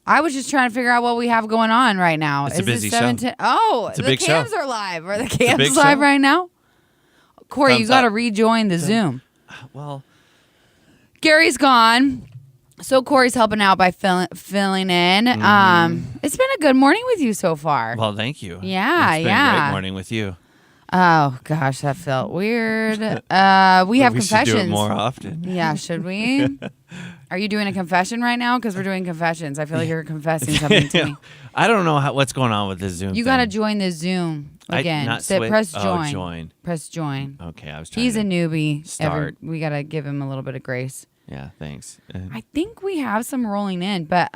I was just trying to figure out what we have going on right now. It's a busy show. Oh, It's a the big cams show. are live. Are the a cams big live show. right now? Corey, you Thumbs got to up. rejoin the Zoom. Well, Gary's gone. So Corey's helping out by filling in. It's been a good morning with you so far. well, thank you. Yeah, It's been a great morning with you. Oh, gosh, that felt weird. We have we confessions. should do it more often. Yeah, should we? Are you doing a confession right now? Because we're doing confessions. I feel like you're confessing something to me. I don't know what's going on with this Zoom You thing. got to join the Zoom again. Press join. Join. Press join. Okay, I was trying He's to a newbie. start. We got to give him a little bit of grace. Yeah, thanks. I think we have some rolling in, but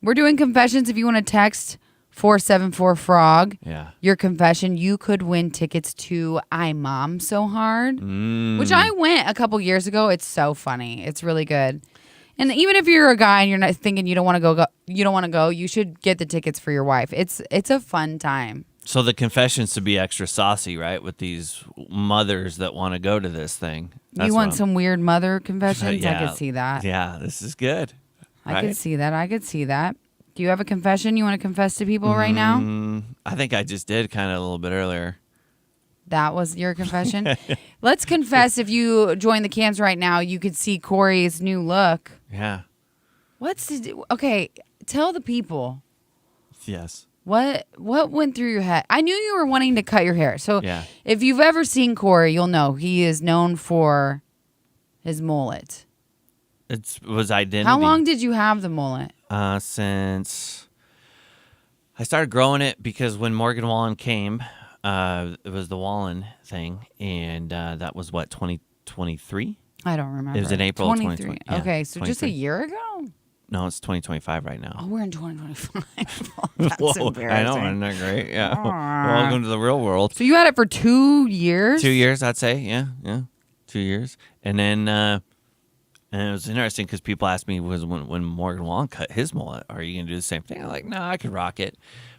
we're doing confessions. If you want to text 474-FROG, Yeah. your confession, you could win tickets to I Mom So Hard, which I went a couple years ago. It's so funny. It's really good. And even if you're a guy and you're not thinking you don't want to go, you should get the tickets for your wife. It's a fun time. So the confessions to be extra saucy, right? With these mothers that want to go to this thing. You want some weird mother confessions? I could see that. Yeah, this is good. I could see that. Do you have a confession you want to confess to people right now? I think I just did kind of a little bit earlier. That was your confession? Let's confess. If you join the cams right now, you could see Corey's new look. Yeah. Okay, tell the people. Yes. What went through your head? I knew you were wanting to cut your hair. So Yeah. if you've ever seen Corey, you'll know he is known for his mullet. It was identity. How long did you have the mullet? Since I started growing it because when Morgan Wallen came, it was the Wallen thing, and that was what, 2023? I don't remember. It was in April 2023. Yeah, Okay, so just a 23. year ago? No, it's 2025 right now. Oh, we're in 2025. That's Whoa, embarrassing. I know, isn't that great? Yeah. Welcome to the real world. So you had it for 2 years? 2 years, I'd say. Yeah. 2 years. And then, and it was interesting because people asked me when Morgan Wallen cut his mullet, are you going to do the same thing? I'm like, no, I could rock it.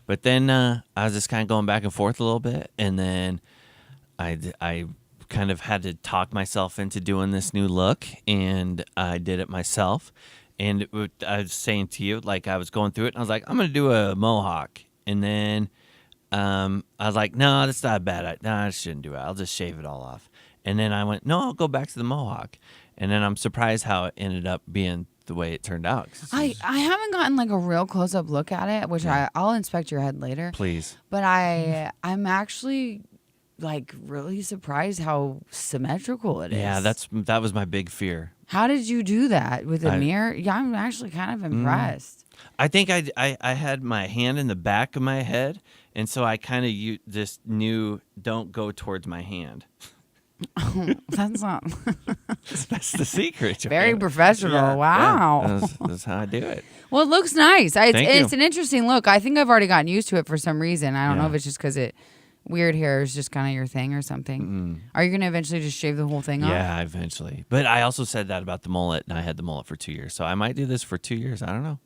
But then I was just kind of going back and forth a little bit. And then I kind of had to talk myself into doing this new look. And I did it myself. And I was saying to you, like I was going through it, and I was like, I'm going to do a mohawk. And then I was like, no, that's not bad. No, I shouldn't do it. I'll just shave it all off. And then I went, no, I'll go back to the mohawk. And then I'm surprised how it ended up being the way it turned out. I haven't gotten like a real close-up look at it, which I'll inspect your head later. Please. But I'm actually like really surprised how symmetrical it is. Yeah, that was my big fear. How did you do that with a mirror? Yeah, I'm actually kind of impressed. I think I had my hand in the back of my head, and so I kind of just knew don't go towards my hand. That's not. That's the secret. Very professional. Yeah, Wow. Yeah. That's how I do it. Well, it looks nice. Thank It's you. an interesting look. I think I've already gotten used to it for some reason. I don't know Yeah. if it's just because weird hair is just kind of your thing or something. Are you going to eventually just shave the whole thing off? Yeah, eventually. But I also said that about the mullet, and I had the mullet for 2 years. So I might do this for 2 years. I don't know.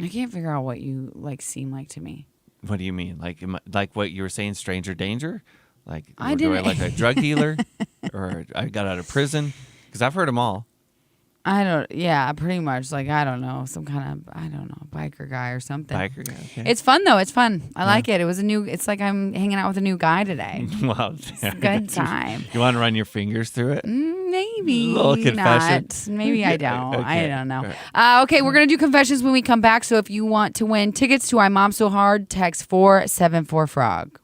I can't figure out what you like seem like to me. What do you mean? Like what you were saying, stranger danger? Like, I do I didn't- like a drug dealer? Or I got out of prison? Because I've heard them all. Yeah, pretty much. Like, I don't know, some kind of, biker guy or something. Biker guy. Okay. It's fun though. It's fun. I like it. It's like I'm hanging out with a new guy today. Wow. It's a good time. You want to run your fingers through it? Maybe Little confession. not. Maybe I don't. I Okay. don't know. All Okay, we're gonna do confessions when we come back. So if you want to win tickets to I Mom So Hard, text 474-FROG.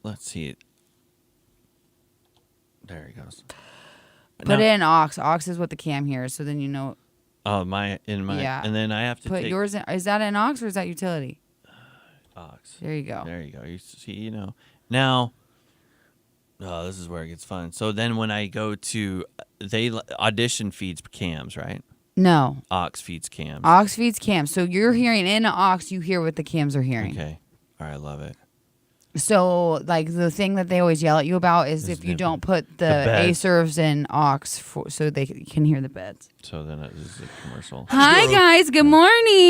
Let's see it. There he goes. Put it in aux. Aux is what the cam hears. So then you know. Oh, yeah. And then I have to Put take yours in. Is that an aux or is that utility? aux. There you go. There you go. You see, Now, this is where it gets fun. So then when I go to, Audition feeds cams, right? No. Aux feeds cams. Aux feeds cams. So you're hearing in an aux, you hear what the cams are hearing. Okay. All right, I love it. So, like, the thing that they always yell at you about is if you don't put the beds. A-serves in aux so they can hear the beds. So then this is a commercial. Hi, guys. Good morning.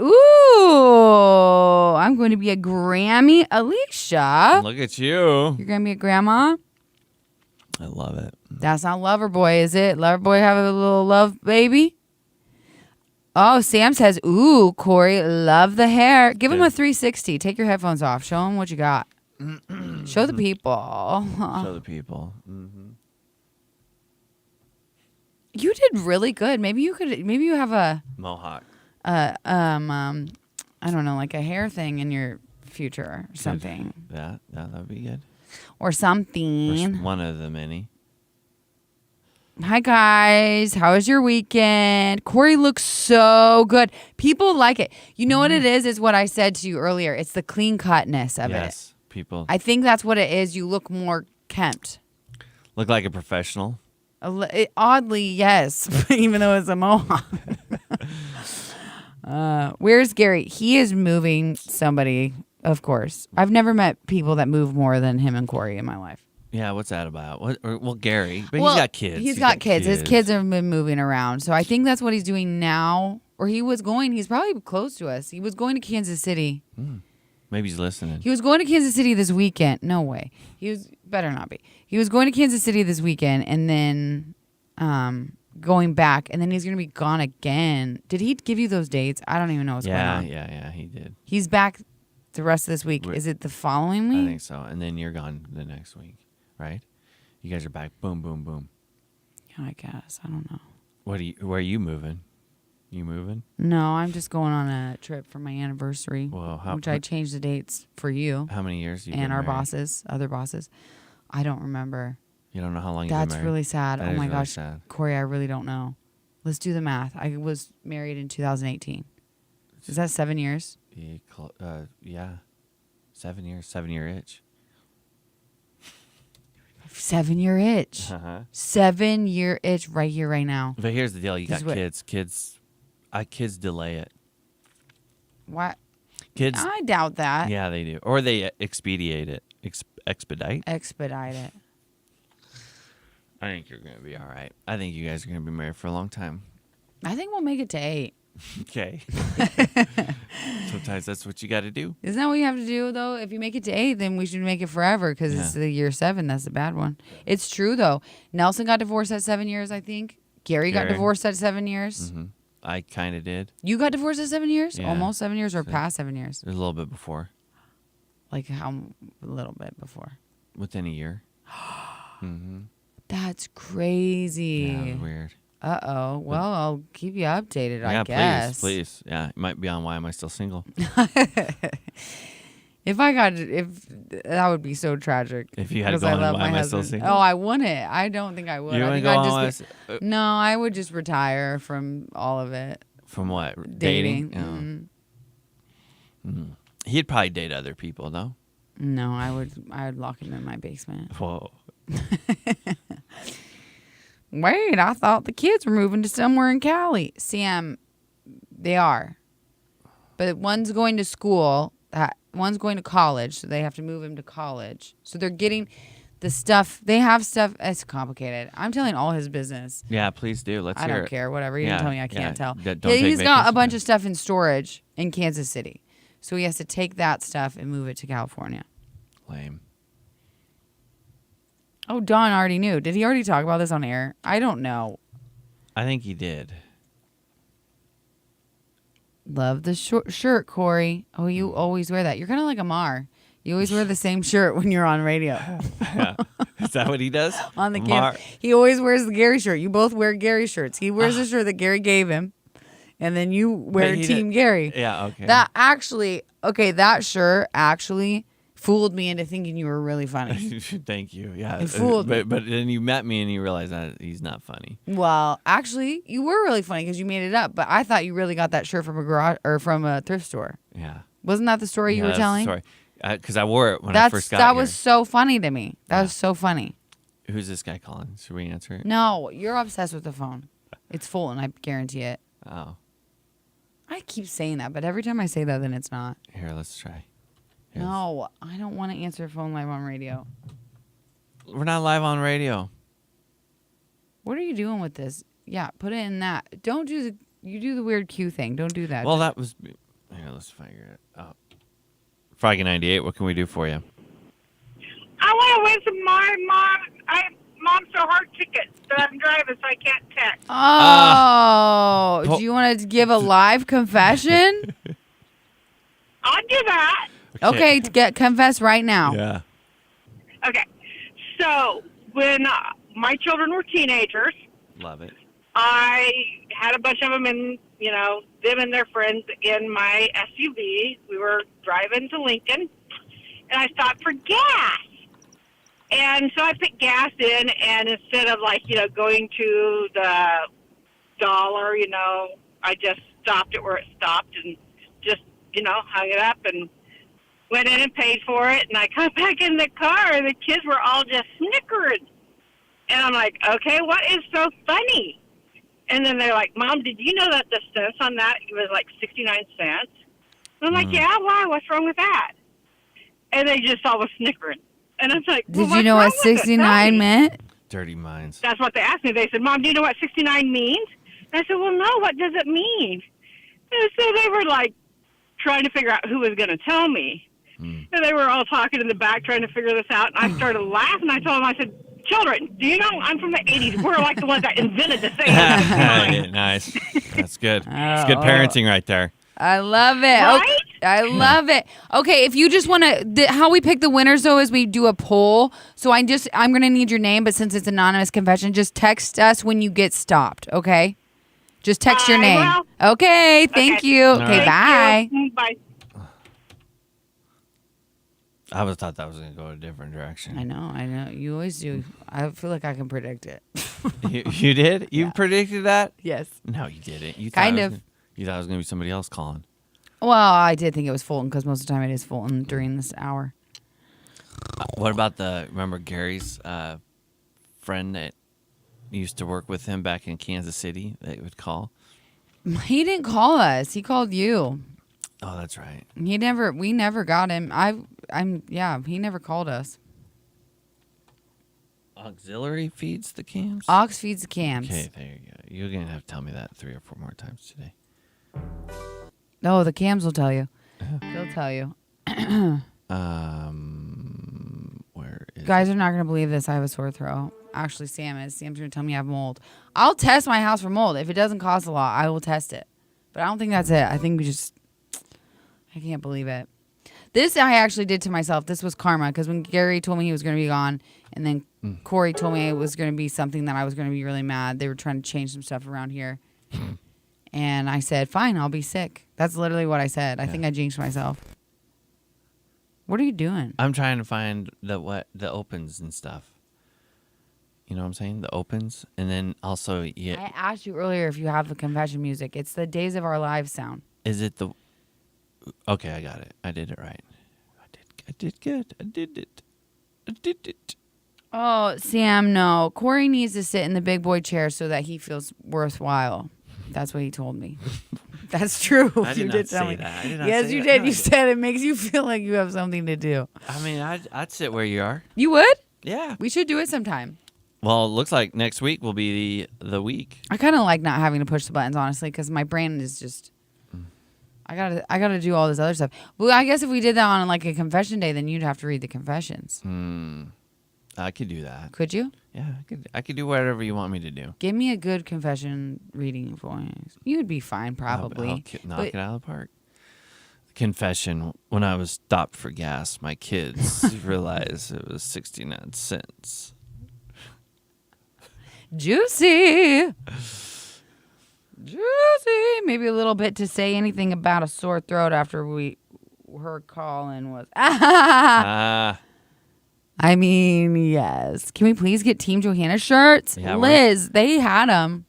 Ooh. I'm going to be a Grammy. Alicia. Look at you. You're going to be a grandma? I love it. That's not Loverboy, is it? Loverboy have a little love baby? Oh, Sam says, ooh, Corey, love the hair. Give him a 360. Take your headphones off. Show him what you got. Show the people. Show the people. Mm-hmm. You did really good. Maybe you have a Mohawk. I don't know, like a hair thing in your future or something. That would be good. Or something. Or one of the many. Hi, guys. How was your weekend? Corey looks so good. People like it. You know what it is? Is what I said to you earlier. It's the clean cutness of it. Yes, people. I think that's what it is. You look more kempt. Look like a professional. Oddly, yes. Even though it's a mohawk. Where's Gary? He is moving somebody, of course. I've never met people that move more than him and Corey in my life. Yeah, what's that about? Well, Gary, but he's got kids. He's got kids. His kids have been moving around. So I think that's what he's doing now. Or he's probably close to us. He was going to Kansas City. Maybe he's listening. He was going to Kansas City this weekend. No way. Better not be. He was going to Kansas City this weekend and then going back. And then he's going to be gone again. Did he give you those dates? I don't even know what's going on. Yeah, he did. He's back the rest of this week. Is it the following week? I think so. And then you're gone the next week. Right? You guys are back. Boom, boom, boom. Yeah, I guess. I don't know. Where are you moving? You moving? No, I'm just going on a trip for my anniversary, which I changed the dates for you. How many years? And our bosses, other bosses. I don't remember. You don't know how long you've been married? That's really sad. That oh my really gosh, sad. Corey, I really don't know. Let's do the math. I was married in 2018. Is that 7 years? Yeah. 7 years. 7-year itch. 7-year itch. 7-year itch right here, right now. But here's the deal. You got kids. Kids delay it. What? Kids. I doubt that. Yeah, they do. Or they expedite it. Expedite it. I think you're going to be all right. I think you guys are going to be married for a long time. I think we'll make it to 8. Okay. Sometimes that's what you got to do. Isn't that what you have to do, though? If you make it to 8, then we should make it forever because it's the year 7. That's the bad one. Yeah. It's true, though. Nelson got divorced at 7 years, I think. Gary got divorced at 7 years. Mm-hmm. I kind of did. You got divorced at 7 years? Yeah. Almost 7 years or past 7 years? A little bit before. Like how? A little bit before. Within a year. Mm-hmm. That's crazy. Yeah, it was weird. Uh-oh. Well, I'll keep you updated, I guess. Yeah, please. Yeah, it might be on Why Am I Still Single? If that would be so tragic. If you had to go on Why Am I Still Single? Oh, I wouldn't. I don't think I would. You wouldn't go on No, I would just retire from all of it. From what? Dating? Mm-hmm. He'd probably date other people, though. No, I would lock him in my basement. Whoa. Wait, I thought the kids were moving to somewhere in Cali. Sam, they are. But one's going to school, one's going to college, so they have to move him to college. So they're getting the stuff. They have stuff. It's complicated. I'm telling all his business. Yeah, please do. Let's hear it. I don't care. Whatever. You didn't tell me I can't tell. He's got a bunch of stuff in storage in Kansas City. So he has to take that stuff and move it to California. Lame. Oh, Don already knew. Did he already talk about this on air? I don't know. I think he did. Love the shirt, Corey. Oh, you always wear that. You're kind of like Amar. You always wear the same shirt when you're on radio. Yeah. Is that what he does? On the camera. He always wears the Gary shirt. You both wear Gary shirts. He wears the shirt that Gary gave him. And then you wear Team Gary. Yeah, okay. That shirt actually fooled me into thinking you were really funny. Thank you. Yeah. It fooled me. But then you met me and you realized that he's not funny. Well, actually, you were really funny because you made it up. But I thought you really got that shirt from a garage or from a thrift store. Yeah. Wasn't that the story you were telling? Sorry. Because I wore it when I first got here. That was so funny to me. That was so funny. Who's this guy calling? Should we answer it? No, you're obsessed with the phone. It's full, and I guarantee it. Oh. I keep saying that, but every time I say that, then it's not. Here, let's try. No, I don't want to answer phone live on radio. We're not live on radio. What are you doing with this? Yeah, put it in that. Don't do you do the weird Q thing. Don't do that. Well, that was... Here, let's figure it out. Froggy 98, what can we do for you? I want to wish my mom Oh, do you want to give a live confession? I'll do that. Okay, confess right now. Yeah. Okay. So when my children were teenagers, Love it. I had a bunch of them in, them and their friends in my SUV. We were driving to Lincoln, and I stopped for gas. And so I put gas in, and instead of going to the dollar, I just stopped it where it stopped and just, hung it up and went in and paid for it. And I got back in the car, and the kids were all just snickering. And I'm like, okay, what is so funny? And then they're like, Mom, did you know that the cents on that was like 69 cents? And I'm like, yeah, why? What's wrong with that? And they just all was snickering. And I was like, well, did you know what 69 meant? Dirty minds. That's what they asked me. They said, Mom, do you know what 69 means? And I said, well, no, what does it mean? And so they were like trying to figure out who was going to tell me. And they were all talking in the back trying to figure this out. And I started laughing. I told them, I said, children, do you know I'm from the 80s? We're like the ones that invented the thing. Nice. That's good. It's good parenting right there. I love it. Right? I love it. Okay, if you just want to, how we pick the winners though is we do a poll. So I'm going to need your name, but since it's anonymous confession, just text us when you get stopped. Okay, just text your name. Okay, thank you. Okay, bye. Bye. I always thought that was going to go a different direction. I know. You always do. I feel like I can predict it. You did? You predicted that? Yes. No, you didn't. You Kind thought of. You thought it was going to be somebody else calling. Well, I did think it was Fulton because most of the time it is Fulton during this hour. What about remember Gary's friend that used to work with him back in Kansas City that would call? He didn't call us. He called you. Oh, that's right. We never got him. He never called us. Auxiliary feeds the cams? Aux feeds the cams. Okay, there you go. You're going to have to tell me that 3 or 4 more times today. No, the cams will tell you. They'll tell you. Where is Guys are not going to believe this. I have a sore throat. Actually, Sam is. Sam's going to tell me I have mold. I'll test my house for mold. If it doesn't cost a lot, I will test it. But I don't think that's it. I think I can't believe it. This I actually did to myself. This was karma because when Gary told me he was going to be gone and then Corey told me it was going to be something that I was going to be really mad. They were trying to change some stuff around here. And I said, fine, I'll be sick. That's literally what I said. I think I jinxed myself. What are you doing? I'm trying to find the opens and stuff. You know what I'm saying? The opens. And then also, I asked you earlier if you have the confession music. It's the Days of Our Lives sound. Is it the... Okay, I got it. I did it right. I did good. I did it. Oh, Sam, no. Corey needs to sit in the big boy chair so that he feels worthwhile. That's what he told me. That's true. I did not say that. I did not yes, say you that. did. No, You said it makes you feel like you have something to do. I mean, I'd sit where you are. You would? Yeah. We should do it sometime. Well, it looks like next week will be the week. I kind of like not having to push the buttons, honestly, because my brain is just... I gotta do all this other stuff. Well, I guess if we did that on like a confession day, then you'd have to read the confessions. I could do that. Could you? Yeah, I could do whatever you want me to do. Give me a good confession reading voice. You'd be fine, probably. I'll knock it out of the park. Confession: when I was stopped for gas, my kids realized it was 69 cents. Juicy. Maybe a little bit to say anything about a sore throat after her calling was. I mean, yes. Can we please get Team Johanna shirts? Yeah, Liz, they had them.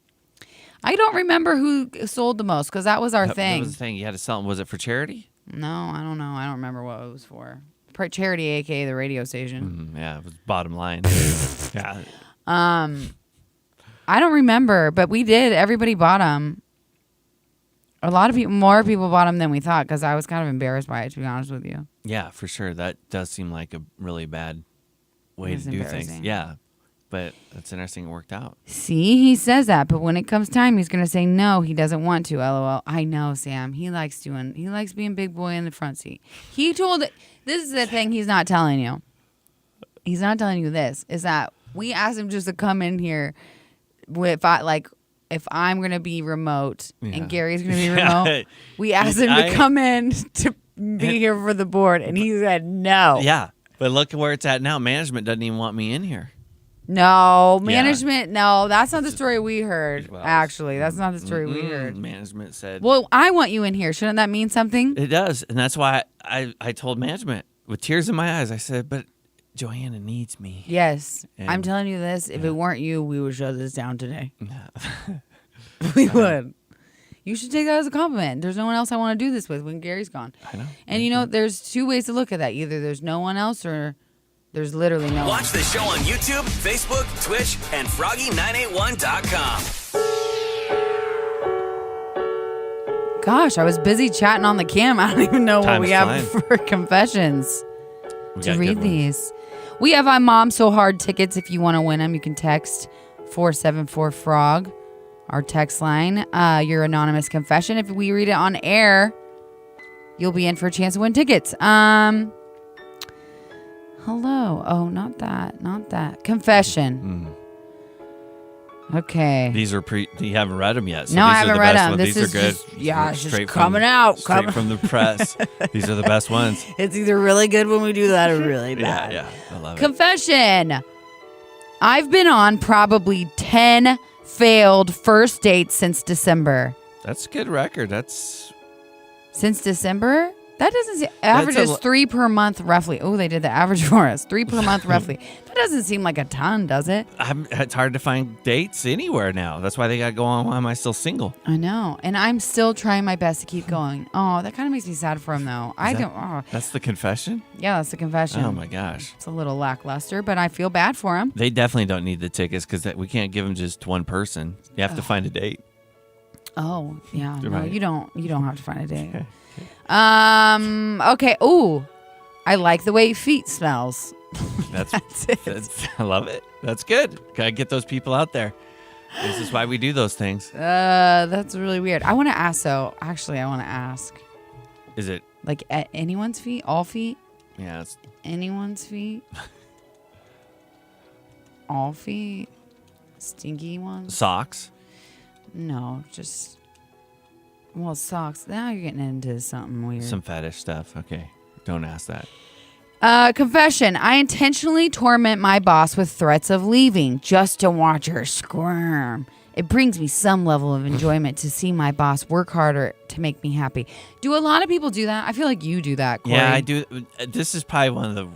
I don't remember who sold the most because that was our thing. That was the thing. You had to sell them. Was it for charity? No, I don't know. I don't remember what it was for. Charity, aka the radio station. Yeah, it was bottom line. Yeah. I don't remember, but we did. Everybody bought them. A lot of more people bought them than we thought because I was kind of embarrassed by it, to be honest with you. Yeah, for sure. That does seem like a really bad way to do things. Yeah, but that's interesting. It worked out. See, he says that, but when it comes time, he's going to say no, he doesn't want to. LOL. I know, Sam. He likes being big boy in the front seat. This is the thing he's not telling you. He's not telling you this, is that we asked him just to come in here if I'm going to be remote Yeah. and Gary's going to be Yeah. remote, we asked him to come in to be here for the board, and he said no. Yeah. But look at where it's at now. Management doesn't even want me in here. No, management, no, that's not the story we heard, Well, actually. That's not the story we heard. Management said. Well, I want you in here. Shouldn't that mean something? It does. And that's why I told management with tears in my eyes, I said, but Johanna needs me. Yes. And- I'm telling you this. If it weren't you, we would shut this down today. We would. You should take that as a compliment. There's no one else I want to do this with when Gary's gone. I know. And there's two ways to look at that. Either there's no one else or there's literally no one. Watch the show on YouTube, Facebook, Twitch, and Froggy981.com. Gosh, I was busy chatting on the cam. I don't even know what Time's we have flying. for confessions We to got read good ones. these. We have I'm Mom So Hard tickets. If you want to win them, you can text 474-FROG, our text line. Your anonymous confession. If we read it on air, you'll be in for a chance to win tickets. Hello. Oh, not that. Confession. Okay. These are you haven't read them yet. So No, these I haven't are the read best them. ones. This These is are good. just- yeah, it's just Straight coming out. Straight from the press. These are the best ones. It's either really good when we do that or really bad. Yeah. I love it. Confession. I've been on probably 10 failed first dates since December. That's a good record. That's Since December? That doesn't seem... Average a is lo- 3 per month, roughly. Oh, they did the average for us. 3 per month, roughly. That doesn't seem like a ton, does it? it's hard to find dates anywhere now. That's why they got to go on. Why am I still single? I know. And I'm still trying my best to keep going. Oh, that kind of makes me sad for him, though. That's the confession? Yeah, that's the confession. Oh, my gosh. It's a little lackluster, but I feel bad for him. They definitely don't need the tickets because we can't give them just one person. You have to find a date. Oh, yeah. No, Right. you don't have to find a date. Okay. Ooh, I like the way feet smells. That's it. I love it. That's good. Gotta get those people out there. This is why we do those things. That's really weird. I want to ask though. Actually, I want to ask. Is it? Like at anyone's feet? All feet? Yeah. It's, Anyone's feet? All feet? Stinky ones? socks. No, just socks. Now you're getting into something weird. Some fetish stuff. Okay. Don't ask that. Confession. I intentionally torment my boss with threats of leaving just to watch her squirm. It brings me some level of enjoyment to see my boss work harder to make me happy. Do a lot of people do that? I feel like you do that, Corey. Yeah, I do. This is probably one of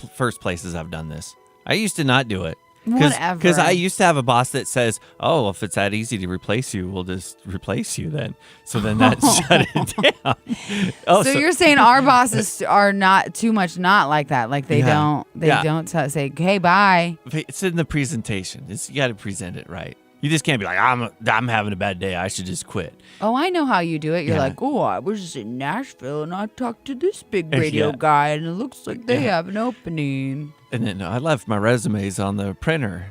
the first places I've done this. I used to not do it. Whatever. Because I used to have a boss that says, "Oh, if it's that easy to replace you, we'll just replace you then." So then that shut it down. Oh, So you're saying our bosses are not too much not like that. Like they Yeah. don't say, "Hey, bye." It's in the presentation. You got to present it right. You just can't be like, "I'm having a bad day. I should just quit." Oh, I know how you do it. You're Yeah. like, "Oh, I was just in Nashville and I talked to this big radio Yeah. guy and it looks like they Yeah. have an opening." And then I left my resumes on the printer.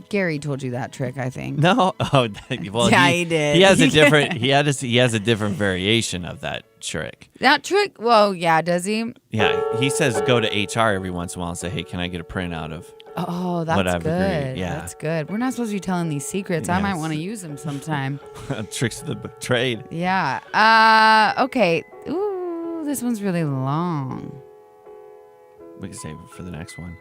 Gary told you that trick, I think. No, well, Yeah, he did. He has a different. he has a different variation of that trick. That trick? Well, yeah, does he? Yeah, he says go to HR every once in a while and say, "Hey, can I get a printout of?" Oh, that's What I've good. agreed, yeah. That's good. We're not supposed to be telling these secrets. I might Yes. want to use them sometime. Tricks of the trade. Yeah. Okay. Ooh, this one's really long. We can save it for the next one.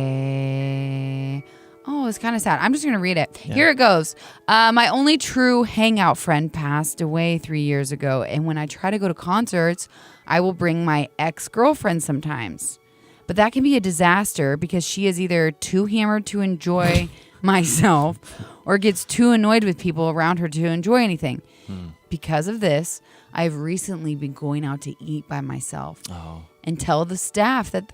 Okay. Oh, it's kind of sad. I'm just going to read it. Yeah. Here it goes. My only true hangout friend passed away 3 years ago. And when I try to go to concerts, I will bring my ex-girlfriend sometimes. But that can be a disaster because she is either too hammered to enjoy myself or gets too annoyed with people around her to enjoy anything. Because of this, I've recently been going out to eat by myself and tell the staff that,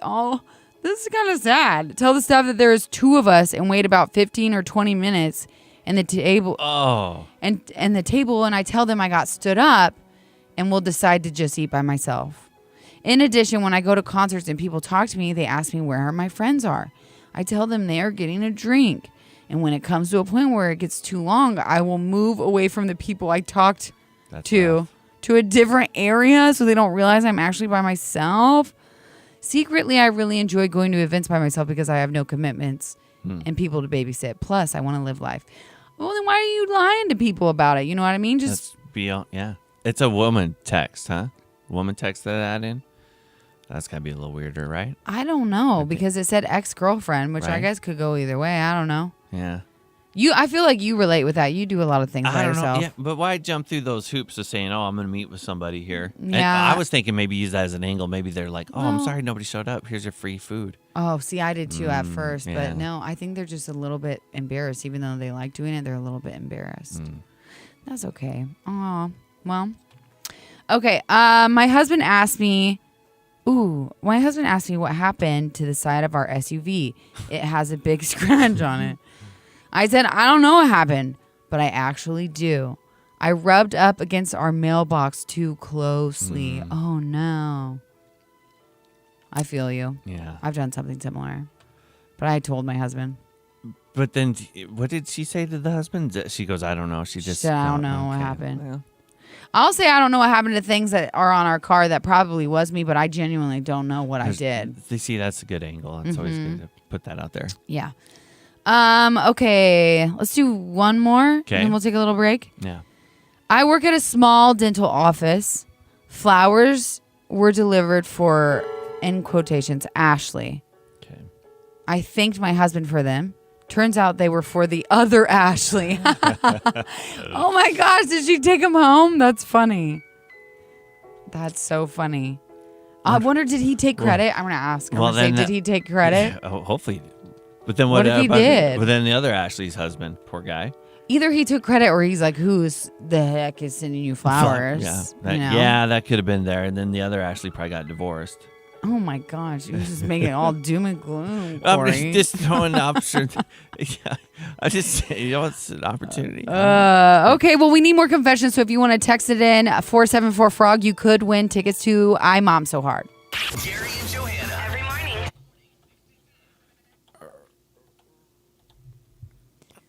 this is kind of sad. Tell the staff that there is 2 of us and wait about 15 or 20 minutes and the table and the table, and I tell them I got stood up and will decide to just eat by myself. In addition, when I go to concerts and people talk to me, they ask me where my friends are. I tell them they are getting a drink. And when it comes to a point where it gets too long, I will move away from the people I talked to a different area so they don't realize I'm actually by myself. Secretly, I really enjoy going to events by myself because I have no commitments and people to babysit. Plus, I want to live life. Well, then why are you lying to people about it? You know what I mean? Just yeah. It's a woman text, huh? Woman texted that in? That's got to be a little weirder, right? I don't know because it said ex-girlfriend, which I Right. guess could go either way. I don't know. Yeah. I feel like you relate with that. You do a lot of things by I don't yourself. know. Yeah, but why jump through those hoops of saying, "Oh, I'm going to meet with somebody here"? And Yeah. I was thinking maybe use that as an angle. Maybe they're like, "Oh, I'm Well- sorry, nobody showed up. Here's your free food." Oh, see, I did too at first, yeah. but no, I think they're just a little bit embarrassed. Even though they like doing it, they're a little bit embarrassed. That's okay. Oh, well. Okay, my husband asked me what happened to the side of our SUV. It has a big scratch on it. I said, I don't know what happened, but I actually do. I rubbed up against our mailbox too closely. Oh, no. I feel you. Yeah. I've done something similar. But I told my husband. But then, what did she say to the husband? She goes, "I don't know." She just said, "I don't know what happened." Well, I'll say I don't know what happened to things that are on our car that probably was me, but I genuinely don't know what I did. They see that's a good angle. It's always good to put that out there. Yeah. Okay. Let's do one more. Okay. And then we'll take a little break. Yeah. I work at a small dental office. Flowers were delivered for, in quotations, Ashley. Okay. I thanked my husband for them. Turns out they were for the other Ashley. Oh my gosh, did she take them home? That's funny. That's so funny. I wonder, did he take credit? I'm going to ask. I'm Well, going to say, then did he take credit? Yeah, hopefully. But then What if he did? But then the other Ashley's husband, poor guy. Either he took credit or he's like, who's the heck is sending you flowers? Yeah. You know? Yeah, that could have been there. And then the other Ashley probably got divorced. Oh my gosh, you just making it all doom and gloom, I'm Corey. just throwing an option. Yeah, I just say, it's an opportunity. Okay, well, we need more confessions. So if you want to text it in, 474-FROG, you could win tickets to I Mom So Hard. Gary and Johanna. Every morning.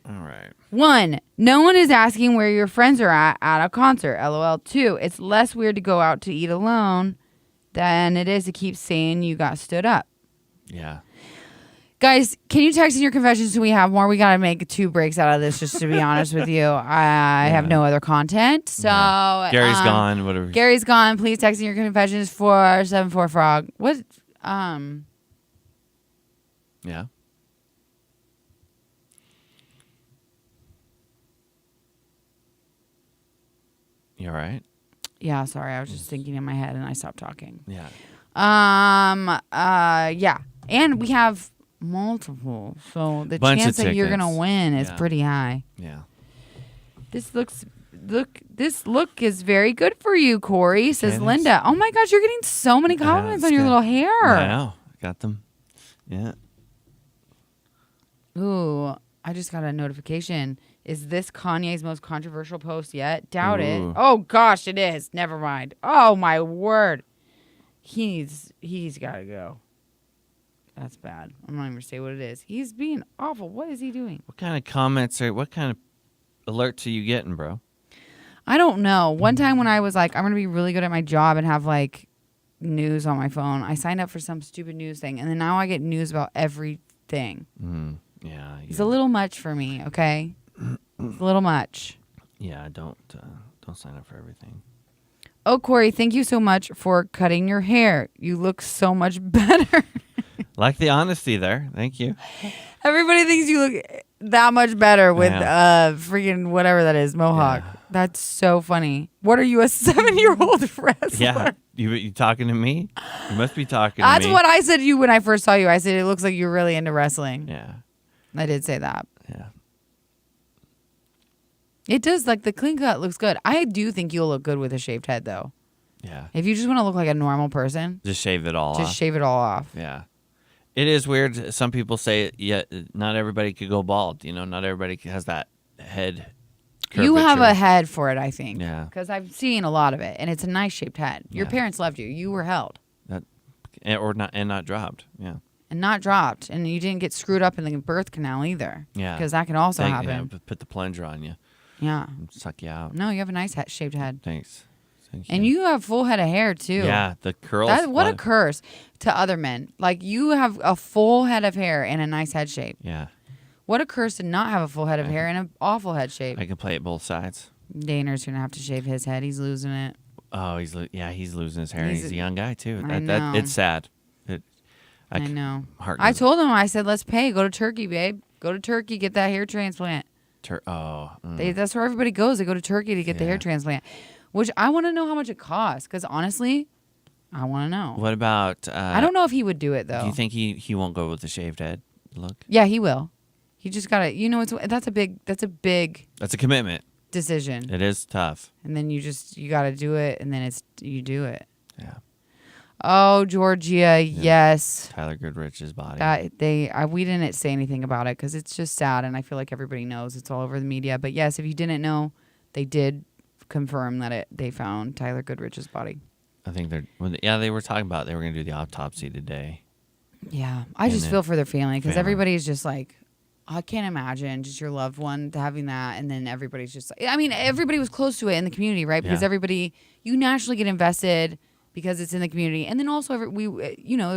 All right. 1, no one is asking where your friends are at a concert. LOL. 2, it's less weird to go out to eat alone than it is to keep saying you got stood up. Yeah. Guys, can you text in your confessions so we have more? We got to make 2 breaks out of this, just to be honest with you. I have no other content. So Gary's gone. Whatever. Gary's gone. Please text in your confessions 474-FROG. What? Yeah. You all right? Yeah, sorry. I was just thinking in my head and I stopped talking. Yeah. Yeah. And we have multiple. So the Bunch of chance that you're going to tickets. win is Yeah. pretty high. Yeah. This look is very good for you, Corey, says It is. Linda. Oh my gosh, you're getting so many compliments it's on your good. little hair. I know. Got them. Yeah. Ooh, I just got a notification. Is this Kanye's most controversial post yet? Doubt it. Ooh. Oh gosh, it is. Never mind. Oh my word. He's got to go. That's bad. I'm not even gonna say what it is. He's being awful. What is he doing? What kind of comments or what kind of alerts are you getting, bro? I don't know. One time when I was like, I'm gonna be really good at my job and have like news on my phone, I signed up for some stupid news thing, and then now I get news about everything. Yeah. It's a little much for me. Okay, it's a little much. Yeah. Don't sign up for everything. Oh, Corey, thank you so much for cutting your hair. You look so much better. Like the honesty there. Thank you. Everybody thinks you look that much better with freaking whatever that is, mohawk. Yeah. That's so funny. What are you, a 7-year-old wrestler? Yeah. You talking to me? You must be talking That's to me. what I said to you when I first saw you. I said, it looks like you're really into wrestling. Yeah. I did say that. Yeah. It does. Like, the clean cut looks good. I do think you'll look good with a shaved head, though. Yeah. If you just want to look like a normal person, Just shave it all just off. shave it all off. Yeah. It is weird. Some people say, yeah, not everybody could go bald. You know, not everybody has that head curvature. You have a head for it, I think. Yeah. Because I've seen a lot of it, and it's a nice shaped head. Your Yeah. parents loved you. You were held not dropped. Yeah. and not dropped, and you didn't get screwed up in the birth canal either. Yeah. Because that can also happen. Put the plunger on you. Yeah. And suck you out. No, you have a nice shaped head. Thanks. Thank And you have full head of hair, too. Yeah, the curls. What a curse to other men. Like, you have a full head of hair and a nice head shape. Yeah. What a curse to not have a full head of hair and an awful head shape. I can play it both sides. Daner's going to have to shave his head. He's losing it. Oh, he's losing his hair. He's He's a young guy too. I know. It's sad. I know. Heart I told him, I said, let's pay. Go to Turkey, babe. Go to Turkey, get that hair transplant. That's where everybody goes. They go to Turkey to get the hair transplant, which I want to know how much it costs. Because honestly, I want to know. What about? I don't know if he would do it though. Do you think he won't go with the shaved head look? Yeah, he will. He just gotta. That's a big. That's a commitment. decision. It is tough. And then you gotta do it, and then you do it. Yeah. Oh, Georgia, yes. Tyler Goodrich's body. We didn't say anything about it because it's just sad, and I feel like everybody knows. It's all over the media. But yes, if you didn't know, they did confirm that they found Tyler Goodrich's body. I think they were talking about they were going to do the autopsy today. Yeah, I just feel for their family because everybody's just like, I can't imagine just your loved one having that, and then everybody's just like, I mean, everybody was close to it in the community, right? Because you naturally get invested because it's in the community, and then also there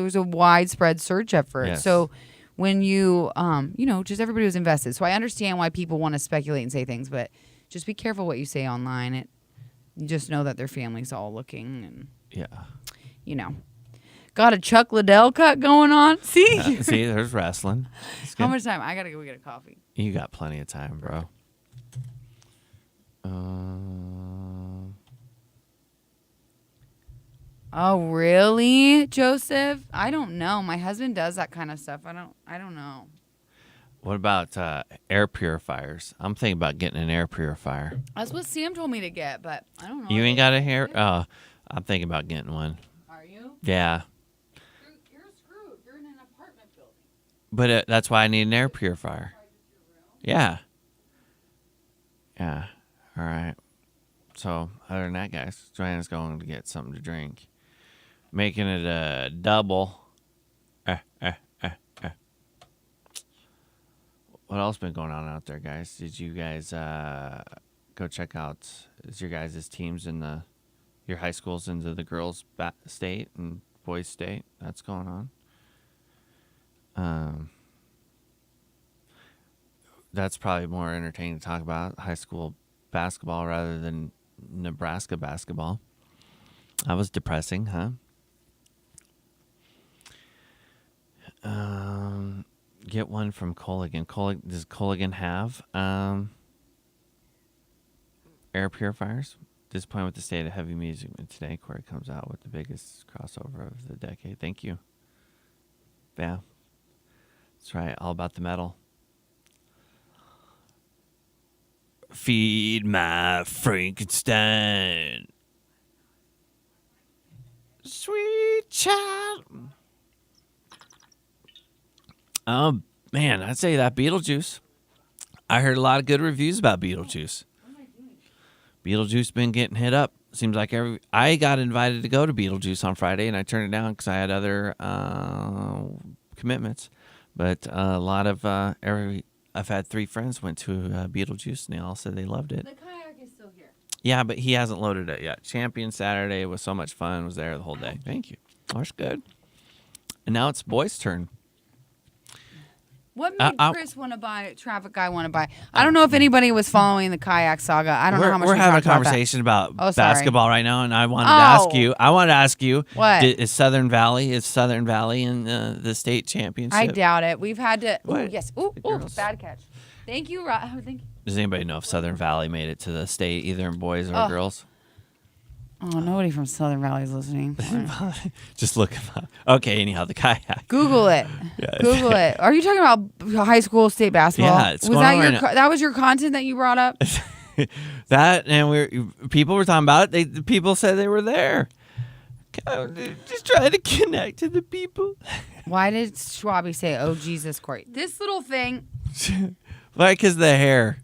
was a widespread search effort. Yes. So when just everybody was invested. So I understand why people want to speculate and say things, but just be careful what you say online. You just know that their family's all looking, and got a Chuck Liddell cut going on. See, see, there's wrestling. How much time? I gotta go get a coffee. You got plenty of time, bro. Oh, really, Joseph? I don't know. My husband does that kind of stuff. I don't know. What about air purifiers? I'm thinking about getting an air purifier. That's what Sam told me to get, but I don't know. You ain't got a hair? Oh, I'm thinking about getting one. Are you? Yeah. You're screwed. You're in an apartment building. But that's why I need an air purifier. Yeah. Yeah. All right. So, other than that, guys, Johanna's going to get something to drink. Making it a double. What else been going on out there, guys? Did you guys go check out your guys' teams in your high schools into the girls' state and boys' state? That's going on. That's probably more entertaining to talk about, high school basketball rather than Nebraska basketball. That was depressing, huh? Get one from Colligan. Does Colligan have air purifiers? Disappointed with the state of heavy music today. Corey comes out with the biggest crossover of the decade. Thank you. Yeah, that's right. All about the metal. Feed my Frankenstein, sweet child. Oh, man, I'd say that Beetlejuice. I heard a lot of good reviews about Beetlejuice. Beetlejuice been getting hit up. Seems like I got invited to go to Beetlejuice on Friday, and I turned it down because I had other commitments. But a lot of I've had 3 friends went to Beetlejuice, and they all said they loved it. The kayak is still here. Yeah, but he hasn't loaded it yet. Champion Saturday was so much fun. Was there the whole day. Thank you. That's good. And now it's boys' turn. What made Chris want to buy? Traffic guy want to buy? I don't know if anybody was following the kayak saga. I don't know how much we're having a talked about conversation about sorry. basketball right now, and I wanted to ask you. What? Is Southern Valley in the state championship? I doubt it. We've had to. What? Ooh, yes. Ooh, bad catch. Thank you, thank you. Does anybody know if Southern Valley made it to the state, either in boys or girls? Oh, nobody from Southern Valley is listening. Just look them up. Okay, anyhow, the kayak. Google it. Yeah. Google it. Are you talking about high school state basketball? Yeah, it's was going that on your right now. that was your content that you brought up? That, and people were talking about it. The people said they were there. Just trying to connect to the people. Why did Schwabi say, "Oh Jesus, Corey"? This little thing. Like, because the hair.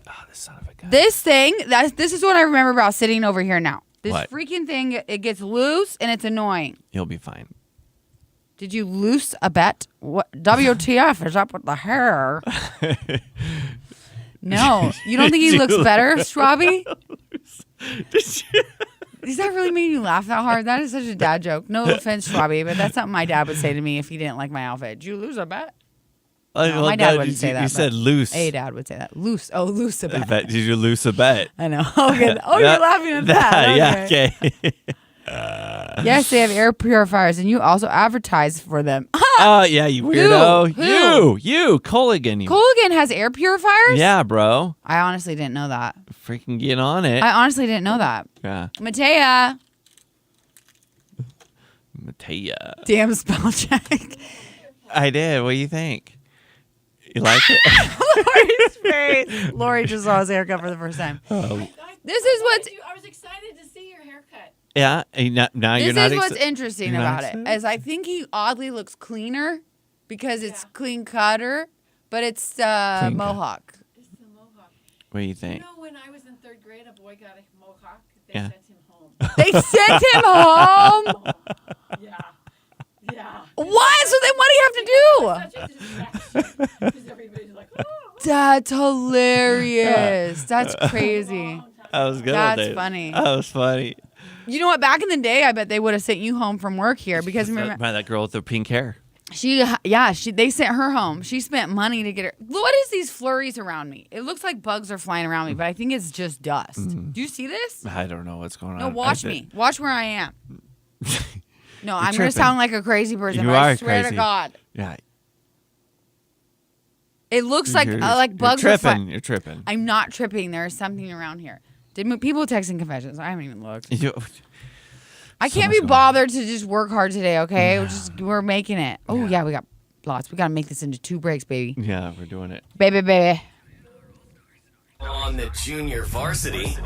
Oh, this son of a gun. This thing. This is what I remember about sitting over here now. This What? freaking thing. It gets loose and it's annoying. You'll be fine. Did you loose a bet? What WTF is up with the hair? No, you don't think he looks better, Schwabi? Does that really make you laugh that hard? That is such a dad joke. No offense, Schwabby, but that's something my dad would say to me if he didn't like my outfit. Did you lose a bet? No, my dad wouldn't say that. You said loose. A dad would say that. Loose. Oh, loose a bet. Did you lose a bet? I know. Okay. Oh, you're laughing at that. Yeah, okay. Yes, they have air purifiers, and you also advertise for them. Oh, yeah, you weirdo. Who? You, Colligan. Colligan has air purifiers? Yeah, bro. I honestly didn't know that. Freaking get on it. I honestly didn't know that. Yeah. Matea. Damn spell check. I did. What do you think? You like it? Lori's face. Lori just saw his haircut for the first time. This is what's... I was excited to see your haircut. Yeah. Now you're not This is what's interesting about it. Is I think he oddly looks cleaner because it's clean cutter, but it's mohawk. It's the mohawk. What do you think? You know, when I was in 3rd grade, a boy got a mohawk. They Yeah. sent him home. They sent him home? Yeah. Yeah. What? So then what do you have to do? Such a distraction. Because everybody's like, oh. That's hilarious. That's crazy. That was good. That's funny. That was funny. You know what? Back in the day, I bet they would have sent you home from work here because remember, By that girl with the pink hair. they sent her home. She spent money to get her. What is these flurries around me? It looks like bugs are flying around me, but I think it's just dust. Do you see this? I don't know what's going on. No, watch me. Watch where I am. No, I'm going to tripping. sound like a crazy person, You but I are swear crazy. to God. Yeah. It looks like bugs You're are tripping. flying. You're tripping. I'm not tripping. There is something around here. Did people texting confessions? I haven't even looked. I can't be bothered to just work hard today, okay? No. We're making it. Oh, yeah, we got lots. We got to make this into 2 breaks, baby. Yeah, we're doing it. Baby. On the junior varsity.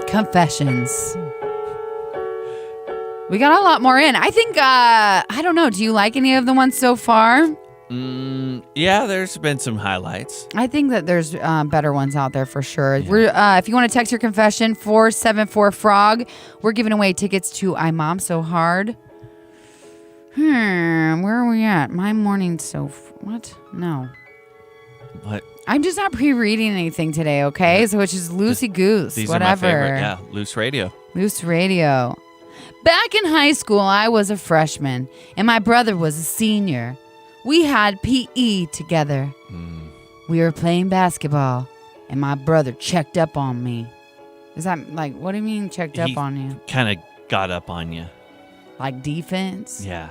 Confessions. We got a lot more in. I think, I don't know. Do you like any of the ones so far? Yeah, there's been some highlights. I think that there's better ones out there for sure. Yeah. We're if you want to text your confession 474-FROG, we're giving away tickets to I Mom So Hard. Where are we at? My morning's so what? No. What? I'm just not pre-reading anything today, okay? So it's just loosey goose, These whatever. are my favorite. Yeah, loose radio. Loose radio. Back in high school, I was a freshman, and my brother was a senior. We had PE together. We were playing basketball, and my brother checked up on me. Is that like, what do you mean checked up on you? Kind of got up on you. Like defense? Yeah.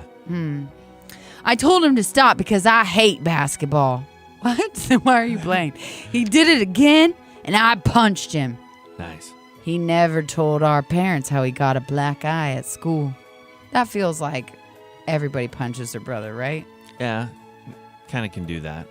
I told him to stop because I hate basketball. What? Why are you playing? He did it again, and I punched him. Nice. He never told our parents how he got a black eye at school. That feels like everybody punches their brother, right? Yeah, kind of can do that.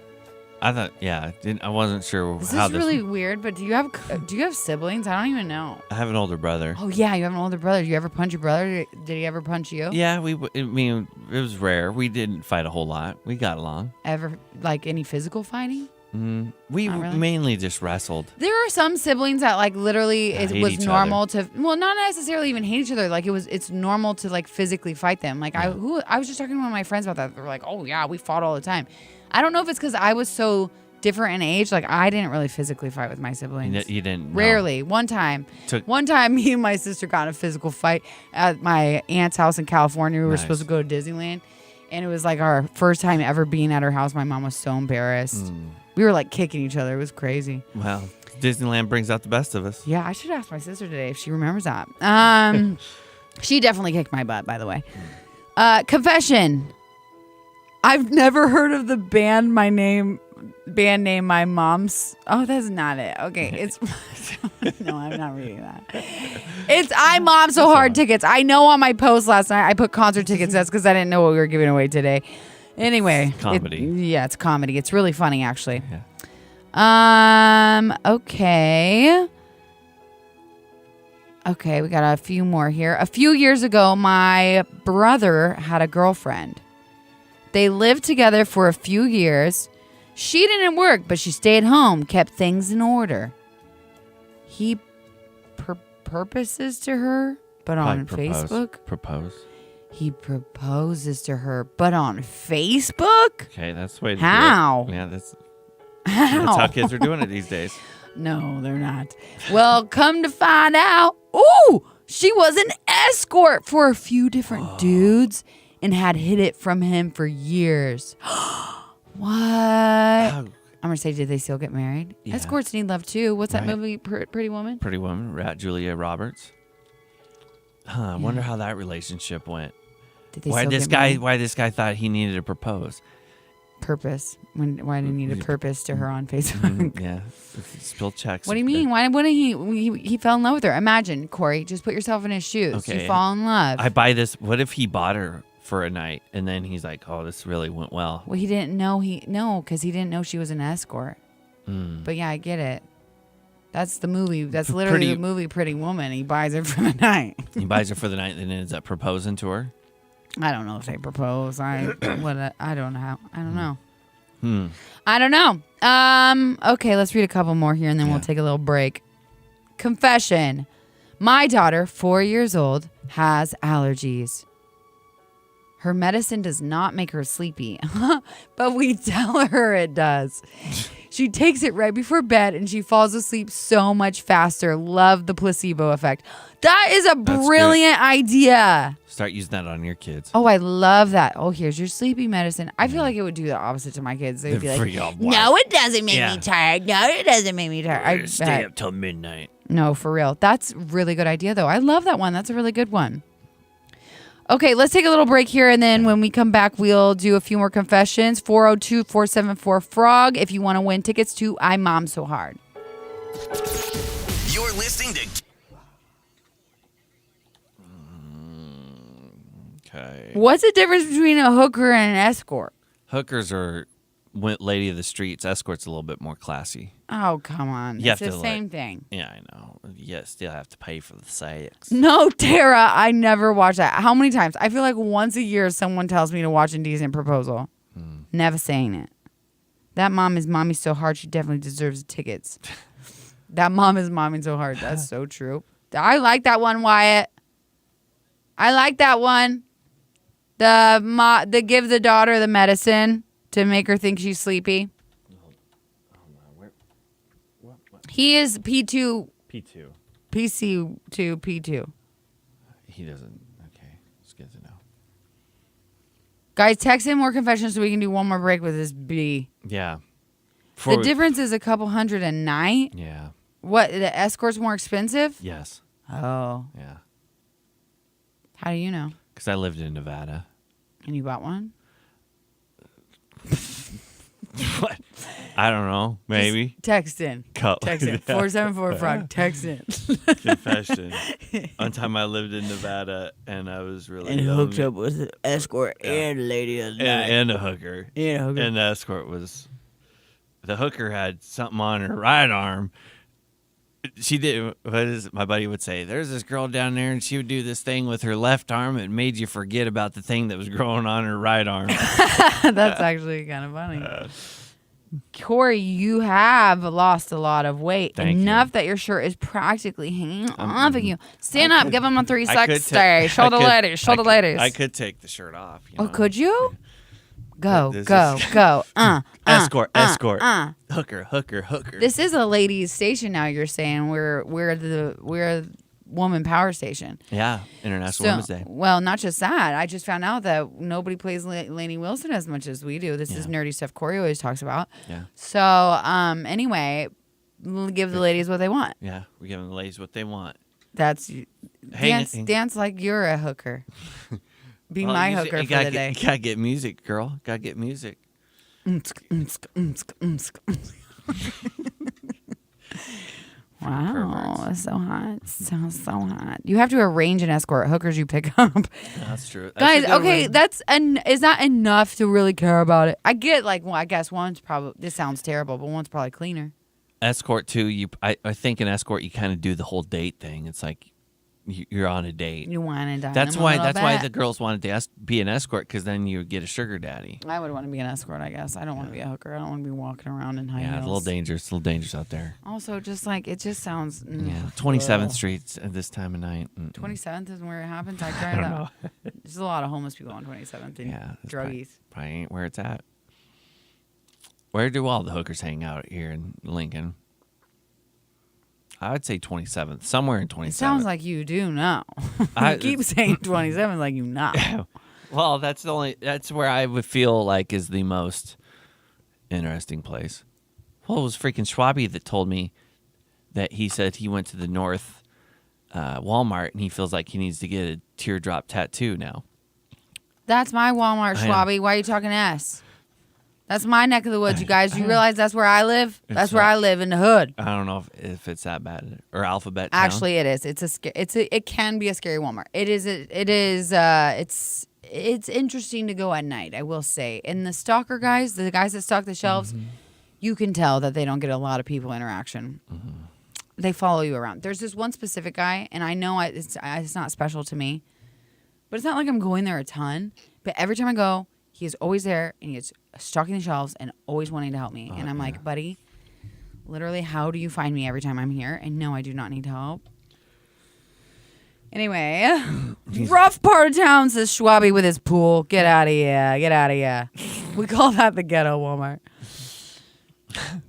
I thought, yeah, I wasn't sure This how is really weird, but do you have siblings? I don't even know. I have an older brother. Oh yeah, you have an older brother. Did you ever punch your brother? Did he ever punch you? Yeah, I mean, it was rare. We didn't fight a whole lot. We got along. Ever like any physical fighting? We Not really? mainly just wrestled. There are some siblings that like literally it hate was each normal to not necessarily even hate each other. Like it's normal to like physically fight them. Like I was just talking to one of my friends about that. They were like, oh yeah, we fought all the time. I don't know if it's because I was so different in age. Like I didn't really physically fight with my siblings. You didn't? Rarely. One time, me and my sister got in a physical fight at my aunt's house in California. We were supposed to go to Disneyland, and it was like our first time ever being at her house. My mom was so embarrassed. We were like kicking each other. It was crazy. Well, Disneyland brings out the best of us. Yeah, I should ask my sister today if she remembers that. She definitely kicked my butt, by the way. Confession. I've never heard of the band name My Mom's. Oh, that's not it. Okay, it's no, I'm not reading that. It's I Mom So Hard tickets. I know on my post last night I put concert tickets. That's because I didn't know what we were giving away today. Anyway, comedy. It's comedy. It's really funny, actually. Yeah. Okay. Okay, we got a few more here. A few years ago, my brother had a girlfriend. They lived together for a few years. She didn't work, but she stayed home, kept things in order. He purposes to her, but on Facebook. Propose. He proposes to her, but on Facebook? Okay, that's the way to How? do it. Yeah, that's That's how kids are doing it these days. No, they're not. Well, come to find out, ooh, she was an escort for a few different dudes and had hid it from him for years. What? I'm going to say, did they still get married? Yeah. Escorts need love too. What's that Right. movie, Pretty Woman? Pretty Woman, Julia Roberts. I wonder how that relationship went. Did they Why still this get guy? married? Why this guy thought he needed to propose? Purpose. Why did he need a purpose to her on Facebook? Yeah, spill checks. What do you mean? Why wouldn't he fell in love with her? Imagine, Corey, just put yourself in his shoes. Okay. You fall in love. I buy this. What if he bought her for a night and then he's like, "Oh, this really went well." Well, he didn't know because he didn't know she was an escort. But yeah, I get it. That's the movie. That's literally the movie Pretty Woman. He buys her for the night. He buys her for the night and then ends up proposing to her. I don't know if they propose. I don't know. I don't know. Hmm. I don't know. Okay, let's read a couple more here and then we'll take a little break. Confession. My daughter, 4 years old, has allergies. Her medicine does not make her sleepy, but we tell her it does. She takes it right before bed and she falls asleep so much faster. Love the placebo effect. That is a brilliant idea. Start using that on your kids. Oh, I love that. Oh, here's your sleepy medicine. I feel like it would do the opposite to my kids. They'd be like, no, it doesn't make me tired. No, it doesn't make me tired. I Stay bet. up till midnight. No, for real. That's a really good idea, though. I love that one. That's a really good one. Okay, let's take a little break here, and then when we come back, we'll do a few more confessions. 402-474-FROG if you want to win tickets to I Mom So Hard. You're listening to Okay. What's the difference between a hooker and an escort? Hookers are lady of the streets. Escorts a little bit more classy. Oh, come on. You It's have the to, same like- thing. Yeah, I know. You still have to pay for the sex. No, Tara, I never watch that. How many times? I feel like once a year someone tells me to watch Indecent Proposal. Never saying it. That mom is momming so hard, she definitely deserves tickets. That mom is momming so hard. That's so true. I like that one, Wyatt. I like that one. The give the daughter the medicine to make her think she's sleepy. He is P2, P2. PC2, P2. He doesn't. Okay. It's good to know. Guys, text in more confessions so we can do one more break with this B. Yeah. The difference is a couple hundred a night. Yeah. What, the escort's more expensive? Yes. Oh. Yeah. How do you know? Because I lived in Nevada. And you bought one? What? I don't know. Maybe. Text in. Text in. 474-FROG. Text in. Confession. One time I lived in Nevada and I was really young. with an escort and a lady of the and a hooker. And the escort was, the hooker had something on her right arm. She did, my buddy would say, there's this girl down there and she would do this thing with her left arm. It made you forget about the thing that was growing on her right arm. That's actually kind of funny. Corey, you have lost a lot of weight. Thank Enough that your shirt is practically hanging off of you. Stand up. Give them a 3 I sec could stay. Show the ladies. Show the ladies. I could take the shirt off. You Oh, know? could you? Go, This go, is- go. Escort. Hooker. This is a ladies' station now. You're saying we're the woman power station. Yeah, International Women's Day. Well, not just that. I just found out that nobody plays Lainey Wilson as much as we do. This is nerdy stuff Corey always talks about. Yeah. So, anyway, give the ladies what they want. Yeah, we're giving the ladies what they want. That's dance like you're a hooker. Be Well, my you hooker for gotta the day. You gotta get music, girl. Gotta get music. Wow, that's so hot. Sounds so hot. You have to arrange an escort. Hookers you pick up. That's true. Guys, okay, is that enough to really care about it? I get I guess one's probably, this sounds terrible, but one's probably cleaner. Escort too. I think an escort you kind of do the whole date thing. It's like you're on a date. You want to dine That's them a why. little That's why bit. the girls wanted to be an escort because then you get a sugar daddy. I would want to be an escort, I guess. I don't want to be a hooker. I don't want to be walking around in high heels. Yeah, it's a little dangerous. A little dangerous out there. Also, just like, it just sounds... Yeah, 27th Street at this time of night. 27th is where it happens. I don't know. There's a lot of homeless people on 27th and Yeah, that's druggies. probably ain't where it's at. Where do all the hookers hang out here in Lincoln? I would say 27th, somewhere in 27th. It sounds like you do know. I- You keep saying 27 like you know. Well, that's where I would feel like is the most interesting place. Well, it was freaking Schwabi that told me that he said he went to the North Walmart and he feels like he needs to get a teardrop tattoo now. That's my Walmart, I know. Schwabi. Why are you talking S? That's my neck of the woods, you guys. You realize that's where I live? That's where I live, in the hood. I don't know if it's that bad or Alphabet Town. Actually, it is. It can be a scary Walmart. It's interesting to go at night, I will say. And the stalker guys, the guys that stalk the shelves, you can tell that they don't get a lot of people interaction. They follow you around. There's this one specific guy, and I know it's not special to me, but it's not like I'm going there a ton. But every time I go, he is always there, and he is stalking the shelves and always wanting to help me. And I'm like, buddy, literally, how do you find me every time I'm here? And no, I do not need help. Anyway, rough part of town, says Schwabi with his pool. Get out of here. Get out of here. We call that the ghetto Walmart.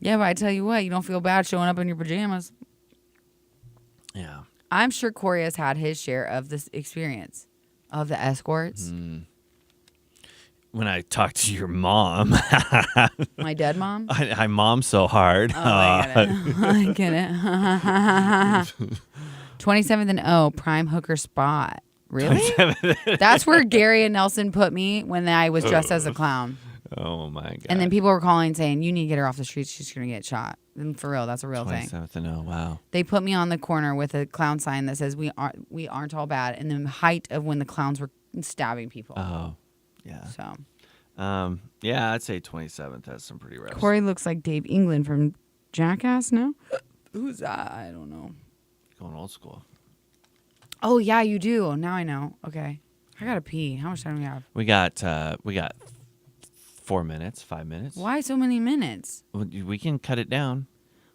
Yeah, but I tell you what, you don't feel bad showing up in your pajamas. Yeah. I'm sure Corey has had his share of this experience of the escorts. When I talked to your mom, My dead mom. I mom so hard. Oh, I get it. 27th and O, prime hooker spot. Really? That's where Gary and Nelson put me when I was dressed as a clown. Oh my god! And then people were calling saying, you need to get her off the streets. She's going to get shot. And for real, that's a real thing. 27th and oh wow. They put me on the corner with a clown sign that says, we aren't all bad. In the height of when the clowns were stabbing people. Oh, yeah. So Yeah, I'd say 27th has some pretty rough. Corey looks like Dave England from Jackass now. Who's that? I don't know. Going old school. Oh, yeah, you do. Now I know. Okay. I got to pee. How much time do we have? We got 4 minutes, 5 minutes. Why so many minutes? We can cut it down.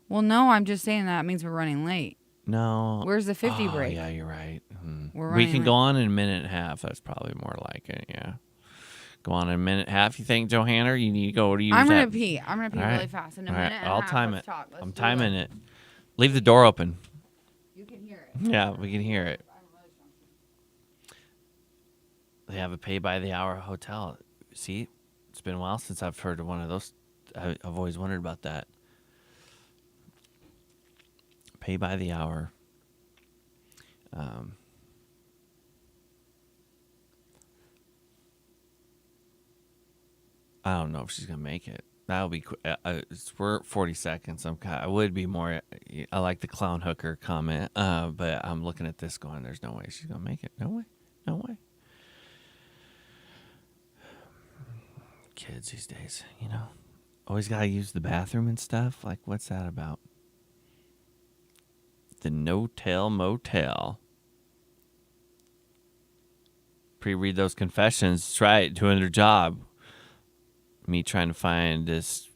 Well, no, I'm just saying that means we're running late. No. Where's the 50 Oh, break? Yeah, you're right. We're We running can late. go on in a minute and a half. That's probably more like it. Yeah. Go on in a minute and a half. You think, Johanna, or you need to go? Or do you? I'm use going that? to pee. I'm going to pee All right. really fast. In a All minute right, and a I'll half, time let's it. talk. Let's I'm do timing it. Leave the door open. You can hear it. Yeah, we can hear it. They have a pay-by-the-hour hotel. See, it's been a while since I've heard of one of those. I've always wondered about that. Pay-by-the-hour. I don't know if she's gonna make it. That'll be. We're at 40 seconds. I would be more. I like the clown hooker comment, but I'm looking at this going. There's no way she's gonna make it. No way. No way. Kids these days, always gotta use the bathroom and stuff. Like, what's that about? The no-tell motel. Pre-read those confessions. That's right, doing their job. Me trying to find this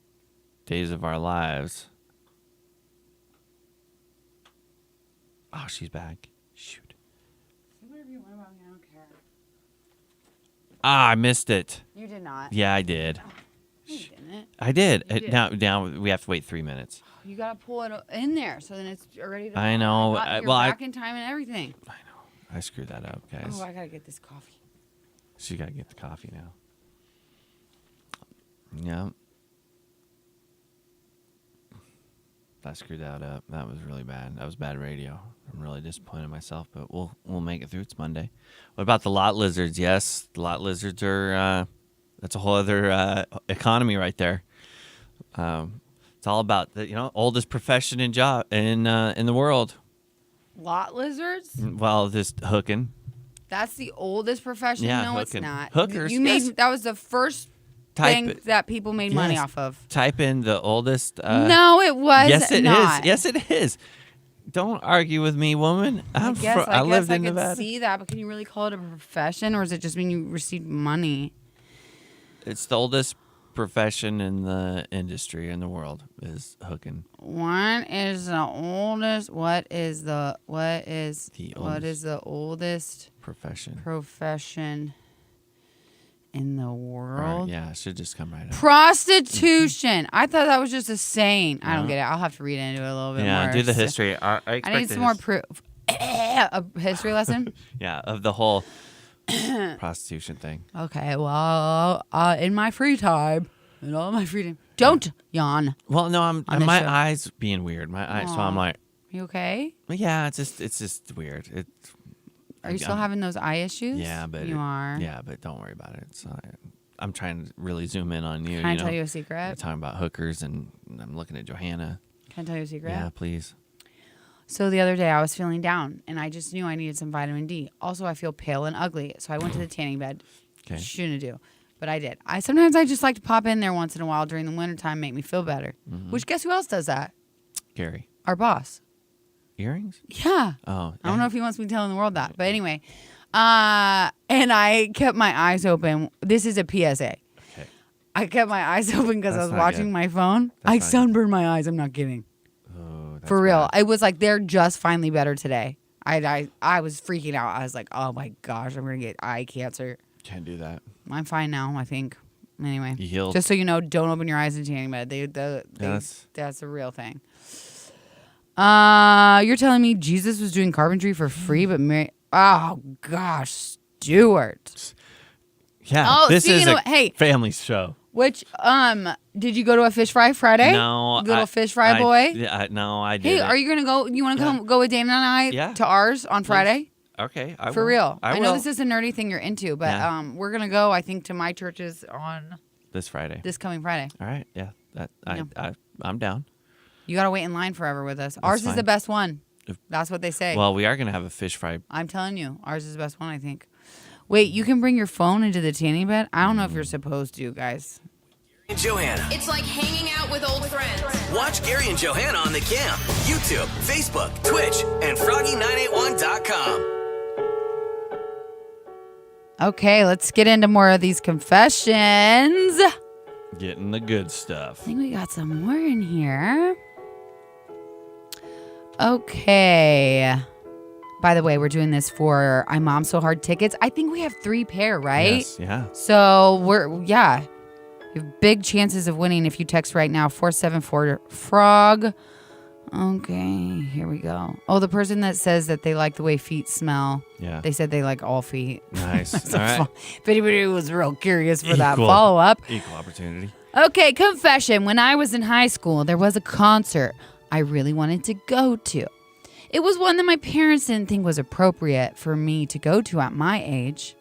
Days of Our Lives. Oh, she's back. Shoot. Say whatever you want about me. I don't care. I missed it. You did not. Yeah, I did. You didn't. I did. You did. Now we have to wait 3 minutes. You got to pull it in there so then it's ready to I know. You're Well, back in time and everything. I know. I screwed that up, guys. Oh, I got to get this coffee. She got to get the coffee now. Yeah. I screwed that up. That was really bad. That was bad radio. I'm really disappointed in myself, but we'll make it through. It's Monday. What about the lot lizards? Yes, the lot lizards are that's a whole other economy right there. It's all about the oldest profession and job in the world. Lot lizards? Well, this hooking. That's the oldest profession? Yeah, no, it's hooking. not. Hookers, You made yes. that was the first thing that people made money Yes. off of. Type in the oldest. No, it was yes, it is. not. Yes, it is. Don't argue with me, woman. I guess I lived I in could Nevada. see that, but can you really call it a profession, or is it just when you received money? It's the oldest profession in the industry in the world is hooking. What is the oldest? What is the oldest Profession. profession in the Or, world? yeah, it should just come right up. Prostitution. I thought that was just a saying. I don't get it. I'll have to read into it a little bit more. Yeah, do the history. I I expect need some more proof. A history lesson? Yeah, of the whole prostitution thing. Okay, well, in my free time, in all my free time. Don't yawn. Well, no, I'm On this my show. eyes being weird. My eyes, so I'm Aw. like, You okay? yeah, it's just weird. Are you still having those eye issues? Yeah, but You are. Yeah, but don't worry about it. It's not, I'm trying to really zoom in on you. Can I you know? tell you a We're secret? talking about hookers, and I'm looking at Johanna. Can I tell you a secret? Yeah, please. So the other day I was feeling down and I just knew I needed some vitamin D. Also, I feel pale and ugly. So I went to the tanning bed. Okay. Shouldn't do. But I did. Sometimes I just like to pop in there once in a while during the wintertime, make me feel better. Mm-hmm. Which guess who else does that? Gary. Our boss. Earrings? Yeah. Oh. I don't know if he wants me telling the world that. But anyway. And I kept my eyes open. This is a PSA. Okay. I kept my eyes open because I That's was not watching good. my phone. That's I not good. sunburned my eyes. I'm not kidding. Oh, that's For real. bad. It was like they're just finally better today. I was freaking out. I was like, oh my gosh, I'm going to get eye cancer. Can't do that. I'm fine now, I think. Anyway. You healed. Just so you know, don't open your eyes in tanning bed. Yes. That's a real thing. You're telling me Jesus was doing carpentry for free, but Mary... Oh, gosh, Stuart. Yeah. Oh, this is speaking a of- hey. family show. Which, did you go to a fish fry Friday? No. Little fish fry boy? No, I Hey, didn't. are you going to go? You want to come go with Dana and I Yeah. to ours on Friday? Okay. I For will. real. I know will. this is a nerdy thing you're into, but Yeah. we're going to go, I think, to my church's on This Friday. this coming Friday. All right. Yeah. Yeah. I'm down. You got to wait in line forever with us. Ours is fine. the best one. If- That's what they say. Well, we are gonna have a fish fry. I'm telling you, ours is the best one, I think. Wait, you can bring your phone into the tanning bed? I don't know if you're supposed to, guys. And Johanna. It's like hanging out with old friends. Watch Gary and Johanna on the Cam, YouTube, Facebook, Twitch, and Froggy981.com. Okay, let's get into more of these confessions. Getting the good stuff. I think we got some more in here. Okay. By the way, we're doing this for I Mom So Hard tickets. I think we have 3 pair, right? Yes. Yeah. So you have big chances of winning if you text right now, 474-FROG. Okay, here we go. Oh, the person that says that they like the way feet smell. Yeah. They said they like all feet. Nice. So All right. if anybody was real curious for that Equal. follow-up. Equal opportunity. Okay, confession. When I was in high school, there was a concert I really wanted to go to. It was one that my parents didn't think was appropriate for me to go to at my age.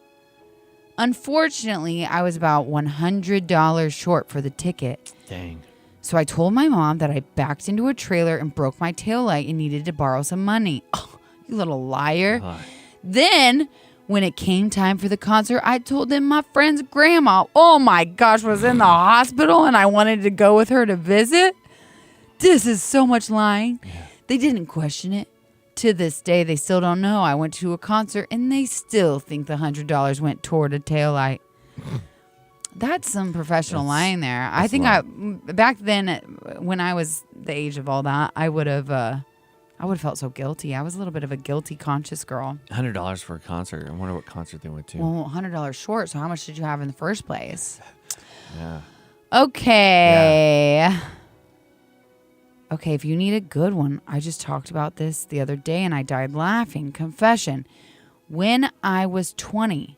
Unfortunately, I was about $100 short for the ticket. Dang. So I told my mom that I backed into a trailer and broke my taillight and needed to borrow some money. Oh, you little liar. Then, when it came time for the concert, I told them my friend's grandma, oh my gosh, was in the hospital and I wanted to go with her to visit. This is so much lying. Yeah. They didn't question it. To this day, they still don't know. I went to a concert and they still think the $100 went toward a taillight. That's some professional lying there. I think back then, when I was the age of all that, I would have felt so guilty. I was a little bit of a guilty conscious girl. $100 for a concert. I wonder what concert they went to. Well, $100 short. So how much did you have in the first place? Yeah. Okay. Okay, if you need a good one, I just talked about this the other day and I died laughing. Confession. When I was 20,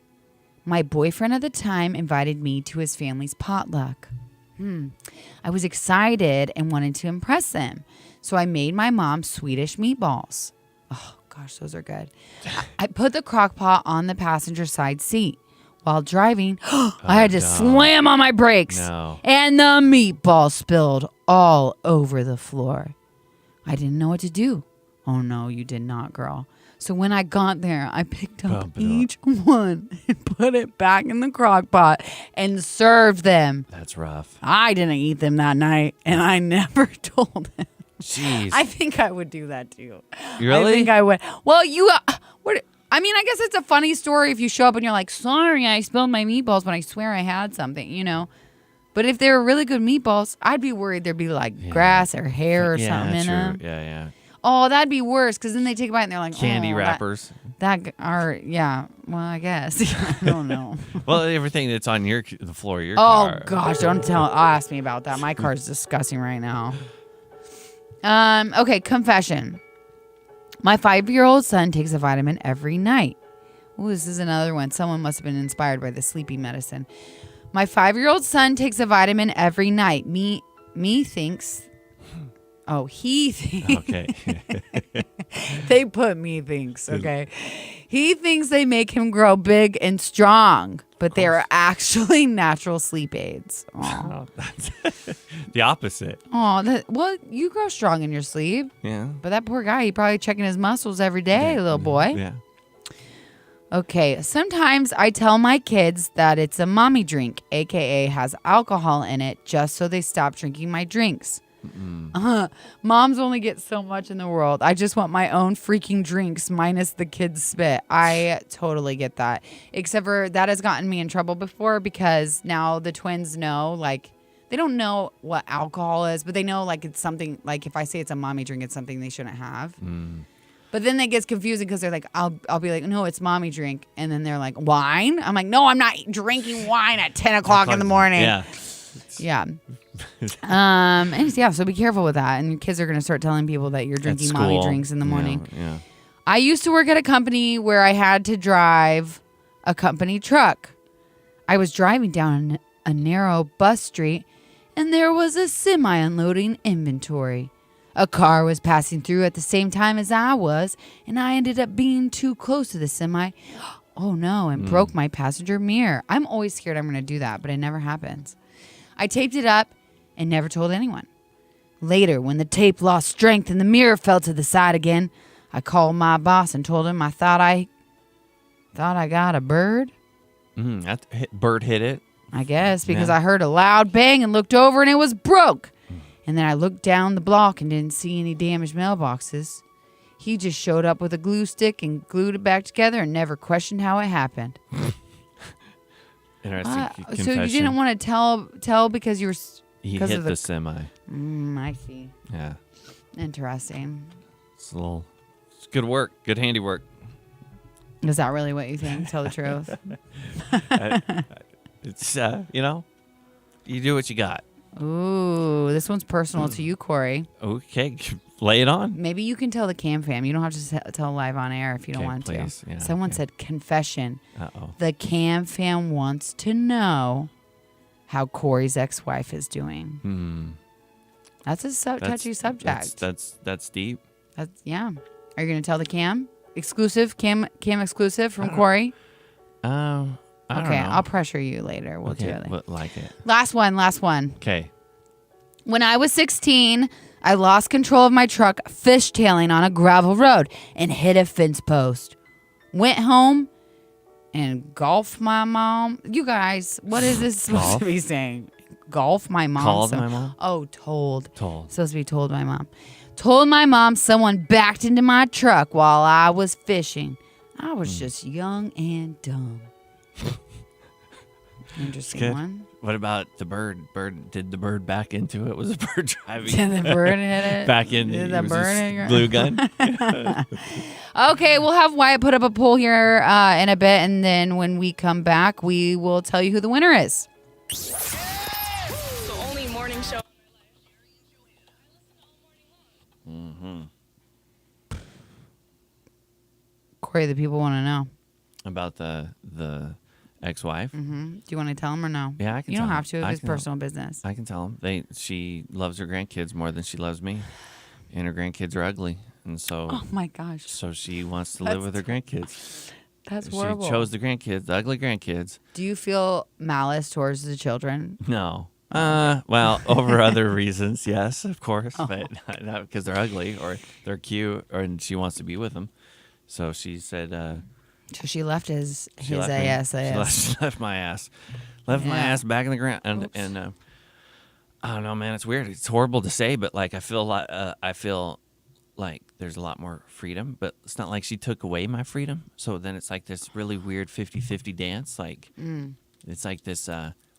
my boyfriend at the time invited me to his family's potluck. I was excited and wanted to impress them. So I made my mom Swedish meatballs. Oh, gosh, those are good. I put the crock pot on the passenger side seat. While driving, I had to slam on my brakes. No. And the meatball spilled all over the floor. I didn't know what to do. Oh, no, you did not, girl. So when I got there, I picked up Bump it up. each one and put it back in the crock pot and served them. That's rough. I didn't eat them that night, and I never told them. Jeez. I think I would do that too. Really? I think I would. Well, you. What? I mean, I guess it's a funny story if you show up and you're like, sorry, I spilled my meatballs, but I swear I had something, you know. But if they were really good meatballs, I'd be worried there'd be like grass or hair or something in true. them. Yeah, yeah. Oh, that'd be worse because then they take a bite and they're like, Candy oh, wrappers. That are, yeah. Well, I guess. I don't know. Well, everything that's on the floor of your Oh, car. gosh. Don't ask me about that. My car's disgusting right now. Okay, confession. My 5-year-old son takes a vitamin every night. Ooh, this is another one. Someone must have been inspired by the sleepy medicine. My 5-year-old son takes a vitamin every night. Me thinks. Oh, he thinks. Okay. They put me thinks, okay? He thinks they make him grow big and strong, but they are actually natural sleep aids. Oh, that's the opposite. Oh, well, you grow strong in your sleep. Yeah. But that poor guy, he probably checking his muscles every day, little boy. Yeah. Okay, sometimes I tell my kids that it's a mommy drink, aka has alcohol in it, just so they stop drinking my drinks. Moms only get so much in the world. I just want my own freaking drinks minus the kids' spit. I totally get that. Except for that has gotten me in trouble before because now the twins know, like, they don't know what alcohol is, but they know, like, it's something, like, if I say it's a mommy drink, it's something they shouldn't have. But then it gets confusing because they're like, I'll be like, no, it's mommy drink. And then they're like, wine? I'm like, no, I'm not drinking wine at 10 o'clock in the morning. Yeah. Yeah. And yeah, so be careful with that. And your kids are going to start telling people that you're drinking mommy drinks in the morning. Yeah. I used to work at a company where I had to drive a company truck. I was driving down a narrow bus street and there was a semi unloading inventory. A car was passing through at the same time as I was, and I ended up being too close to the semi. Oh no, and broke my passenger mirror. I'm always scared I'm going to do that, but it never happens. I taped it up and never told anyone. Later, when the tape lost strength and the mirror fell to the side again, I called my boss and told him I thought I got a bird. Bird hit it. I guess because Yeah. I heard a loud bang and looked over and it was broke. And then I looked down the block and didn't see any damaged mailboxes. He just showed up with a glue stick and glued it back together and never questioned how it happened. Interesting So confession. you didn't want to tell because you were He because hit of the semi. I see. Yeah. Interesting. It's good work. Good handiwork. Is that really what you think? Tell the truth. It's you do what you got. Ooh, this one's personal to you, Corey. Okay, lay it on. Maybe you can tell the cam fam. You don't have to tell live on air if you don't Okay, want please. to. Yeah, Someone okay. said confession. Uh-oh. The cam fam wants to know how Corey's ex-wife is doing. That's a touchy subject. That's deep. Yeah. Are you going to tell the cam? Exclusive? Cam exclusive from Corey? I don't Okay, know. I'll pressure you later. We'll do it. But like it. Last one. Okay. When I was 16, I lost control of my truck fishtailing on a gravel road and hit a fence post. Went home and golfed my mom. You guys, what is this supposed to be saying? Golf my mom? Called my mom? Oh, told. Told. Supposed to be told my mom. Told my mom someone backed into my truck while I was fishing. I was just young and dumb. Interesting Good. one. What about the bird? Did the bird back into it? Was the bird driving? Did the bird hit it? Back in? Did it the was bird a hit your- glue gun? Okay, we'll have Wyatt put up a poll here in a bit, and then when we come back, we will tell you who the winner is. The only morning show. Corey, the people want to know. About the ex-wife? Do you want to tell them or no? Yeah, I can You don't tell have to them. if I it's can- personal business. I can tell them. She loves her grandkids more than she loves me, and her grandkids are ugly, and so Oh my gosh, she wants to live with her grandkids. that's horrible. She chose the grandkids, the ugly grandkids. Do you feel malice towards the children? No. Well, over other reasons, yes, of course, Oh. but not because they're ugly or they're cute, and she wants to be with them. So she said, So she left his she left me. ass. She left my ass, left my Yeah. ass back in the ground, and Oops. I don't know, man. It's weird. It's horrible to say, but like I feel like there's a lot more freedom, but it's not like she took away my freedom. So then it's like this really weird 50-50 dance. Like it's like this.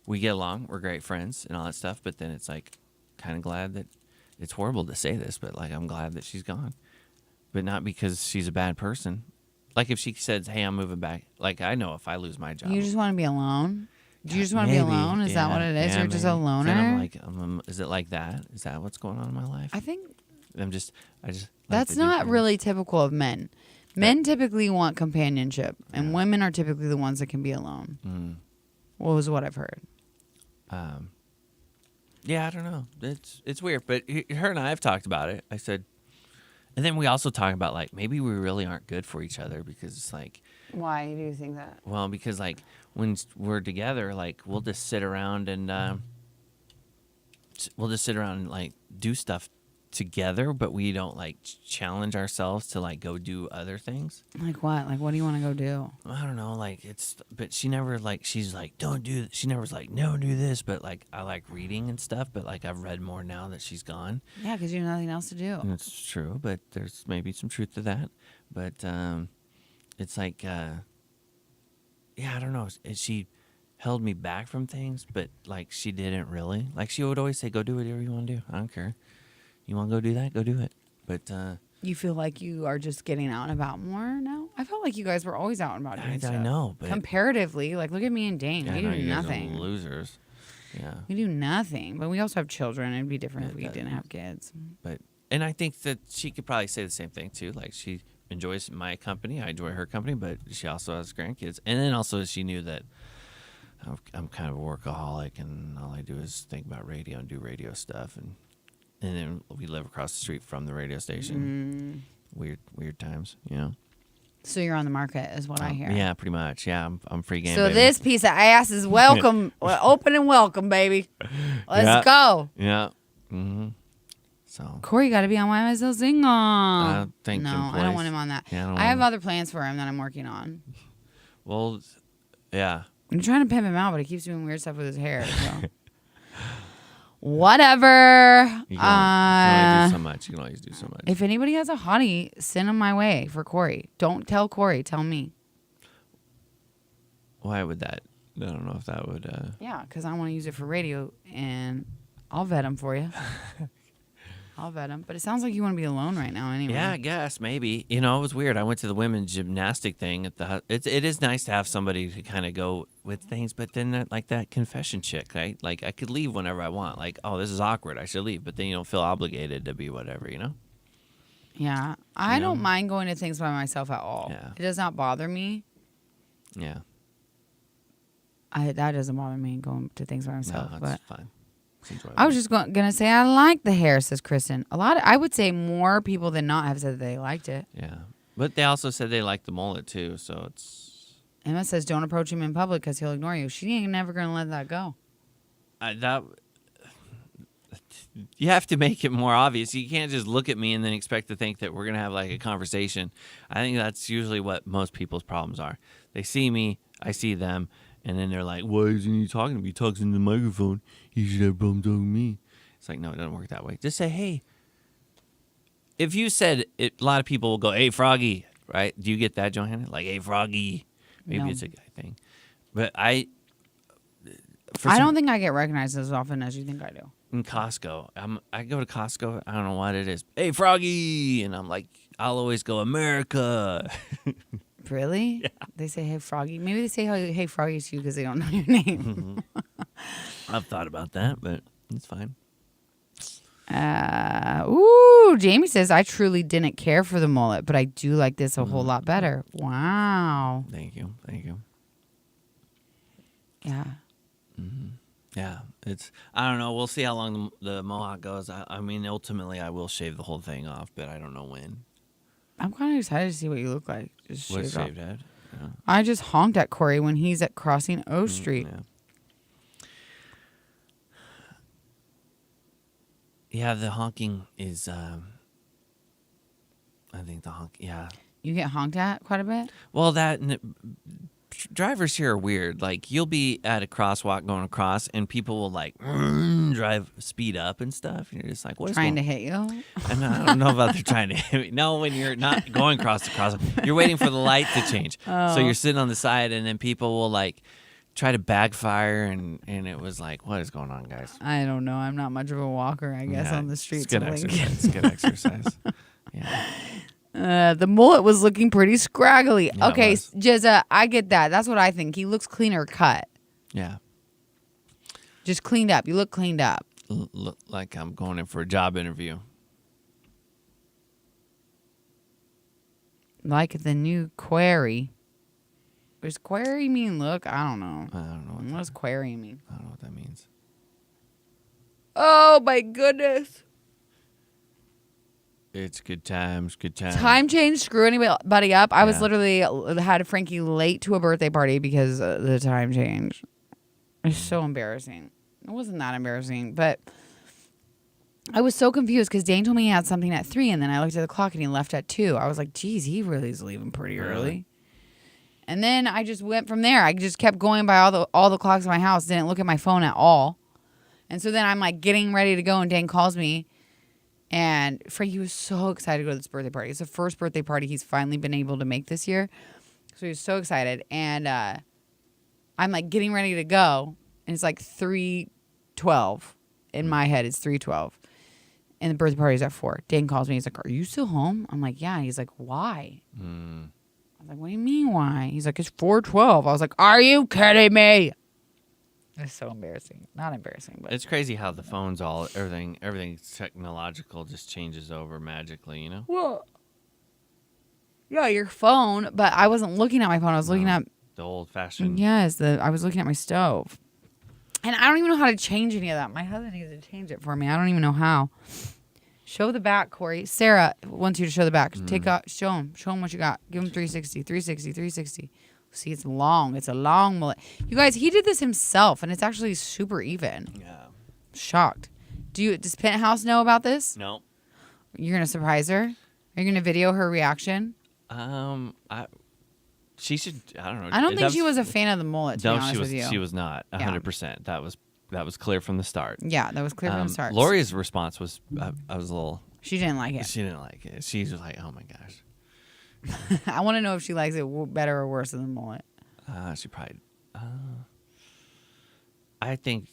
We get along. We're great friends and all that stuff. But then it's like kind of glad that it's horrible to say this, but like I'm glad that she's gone but not because she's a bad person. Like if she says, "Hey, I'm moving back," like I know if I lose my job, You just want to be alone? Do you just want to be maybe, alone? Is that what it is? yeah, You're just a maybe. loner? Then I'm like, is it like that? Is that what's going on in my life? I think I just like that's to do not things. really typical of men. Men typically want companionship, and women are typically the ones that can be alone. Mm. What was what I've heard. Yeah, I don't know. It's weird, but her and I have talked about it. I said, and then we also talk about like maybe we really aren't good for each other because it's like, Why do you think that? well, because like when we're together, like we'll just sit around and like do stuff together, but we don't like challenge ourselves to like go do other things. Like what? Like what do you want to go do? I don't know, like but she never like she's like don't do. She never's like no do this, but like I like reading and stuff. But like I've read more now that she's gone. Yeah, because you have nothing else to do. And it's true, but there's maybe some truth to that. But it's like yeah, I don't know. She held me back from things, but like she didn't really. Like she would always say, "Go do whatever you want to do. I don't care. You want to go do that? Go do it." But You feel like you are just getting out and about more now? I felt like you guys were always out and about doing stuff. I know, but comparatively, like look at me and Dane. I We know do you guys are nothing. losers. Yeah. We do nothing. But we also have children. It'd be different if we Yeah, didn't have kids. But and I think that she could probably say the same thing too. Like she enjoys my company, I enjoy her company, but she also has grandkids. And then also she knew that I'm kind of a workaholic, and all I do is think about radio and do radio stuff, and then we live across the street from the radio station. Weird times, you know. So you're on the market, is what I hear. Yeah, pretty much. Yeah, I'm free game. So baby. this piece of ass is welcome, open and welcome, baby. Let's Yeah. go. Yeah. Mm-hmm. So Corey got to be on Why Am I So Single? think no, I employees- don't want him on that. Yeah, I don't I have want other plans for him that I'm working on. well, yeah. I'm trying to pimp him out, but he keeps doing weird stuff with his hair. So. Whatever. You can only do so much. You can always do so much. If anybody has a hottie, send them my way for Corey. Don't tell Corey. Tell me. Why would that? I don't know if that would. Yeah, because I want to use it for radio, and I'll vet him for you. I'll vet him. But it sounds like you want to be alone right now anyway. Yeah, I guess maybe. You know, it was weird. I went to the women's gymnastic thing at the. It is nice to have somebody to kind of go with things, but then that confession chick, right? Like I could leave whenever I want. Like, oh, this is awkward. I should leave, but then you don't feel obligated to be whatever, you know. Yeah. I don't mind going to things by myself at all. Yeah. It does not bother me. Yeah. That doesn't bother me going to things by myself. No, but that's fine. It's enjoyable. I was just gonna say I like the hair, says Kristen. I would say more people than not have said that they liked it. Yeah, but they also said they liked the mullet too. So it's. Emma says don't approach him in public because he'll ignore you. She ain't never gonna let that go. You have to make it more obvious. You can't just look at me and then expect to think that we're gonna have like a conversation. I think that's usually what most people's problems are. They see me, I see them, and then they're like, "Why isn't he talking to me? He talks into the microphone. He should have a problem talking to me." It's like, no, it doesn't work that way. Just say, "Hey." If you said it, a lot of people will go, "Hey, Froggy," right? Do you get that, Johanna? Like, "Hey, Froggy." Maybe No. it's a guy thing, but I don't think I get recognized as often as you think I do. in Costco. I go to Costco. I don't know what it is. "Hey, Froggy," and I'm like, I'll always go, "America." Really? Yeah. They say, "Hey, Froggy." Maybe they say, "Hey, Froggy" to you because they don't know your name. I've thought about that, but it's fine. Jamie says, "I truly didn't care for the mullet, but I do like this a whole lot better." Wow. Thank you. Yeah. Yeah, it's. I don't know. We'll see how long the mohawk goes. I mean, ultimately, I will shave the whole thing off, but I don't know when. I'm kind of excited to see what you look like. Just What's shave it off. shaved head? Yeah. I just honked at Corey when he's at crossing O Street. Yeah. Yeah, the honking is. I think the honk. Yeah. You get honked at quite a bit? Well, drivers here are weird. Like you'll be at a crosswalk going across, and people will like speed up and stuff. And you're just like, "What's Trying to going-" hit you? And I don't know about they're trying to hit me. No, when you're not going across the crosswalk, you're waiting for the light to change. So you're sitting on the side, and then people will like try to backfire, and it was like, what is going on, guys? I don't know. I'm not much of a walker, I guess, Yeah, on the streets It's good of Lincoln. exercise. It's good exercise. Yeah. The mullet was looking pretty scraggly. Yeah, it okay, was. Jizza, I get that. That's what I think. He looks cleaner cut. Yeah. Just cleaned up. You look cleaned up. Look like I'm going in for a job interview. Like the new query. Does query mean look? I don't know. I don't know What does query mean? I don't know what that means. Oh my goodness. It's good times, good times. Time change, screw anybody up. I was Yeah. literally had Frankie late to a birthday party because of the time change. It's so embarrassing. It wasn't that embarrassing, but I was so confused because Dane told me he had something at 3, and then I looked at the clock and he left at 2. I was like, geez, he really is leaving pretty early. And then I just went from there. I just kept going by all the clocks in my house, didn't look at my phone at all. And so then I'm like getting ready to go, and Dane calls me. And Frankie was so excited to go to this birthday party. It's the first birthday party he's finally been able to make this year. So he was so excited. And I'm like getting ready to go. And it's like 3:12. In my head, it's 3:12. And the birthday party is at 4. Dane calls me. He's like, are you still home? I'm like, yeah. And he's like, why? I was like, what do you mean why? He's like, it's 4:12. I was like, are you kidding me? It's so embarrassing. Not embarrassing, but It's crazy how the phone's everything technological just changes over magically, you know? well, yeah, your phone. But I wasn't looking at my phone. I was looking at The old fashioned. yes. I was looking at my stove, and I don't even know how to change any of that. My husband needs to change it for me. I don't even know how. Show the back, Corey. Sarah wants you to show the back. Take out. Show him what you got. Give him 360, 360, 360. See, it's long. It's a long mullet. You guys, he did this himself, and it's actually super even. Yeah. Shocked. Does Penthouse know about this? No. You're gonna surprise her. Are you gonna video her reaction? She should. I don't know. I don't think she was a fan of the mullet. To be honest she was. with you. She was not 100%. That was clear from the start. Yeah, that was clear from the start. Lori's response was, I was a little. She didn't like it. She didn't like it. She was like, oh my gosh. I want to know if she likes it better or worse than the mullet. She probably. I think.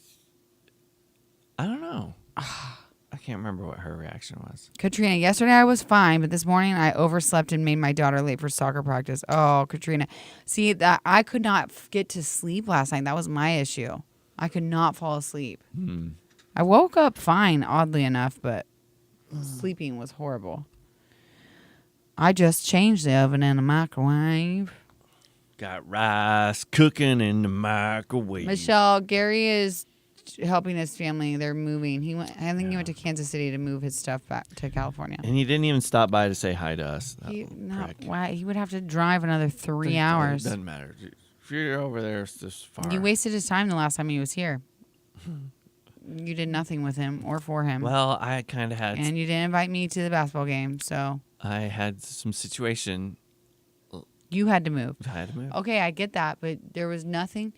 I don't know. I can't remember what her reaction was. Katrina, yesterday I was fine, but this morning I overslept and made my daughter late for soccer practice. Oh, Katrina. See, that I could not get to sleep last night. That was my issue. I could not fall asleep. I woke up fine, oddly enough, but sleeping was horrible. I just changed the oven in the microwave. Got rice cooking in the microwave. Michelle, Gary is helping his family. They're moving. I think he went to Kansas City to move his stuff back to California. And he didn't even stop by to say hi to us. Why he would have to drive another 3 hours. Doesn't matter. If you're over there, it's just far. You wasted his time the last time he was here. You did nothing with him or for him. Well, I kind of had. And you didn't invite me to the basketball game, so I had some situation. you had to move. I had to move. Okay, I get that, but there was nothing.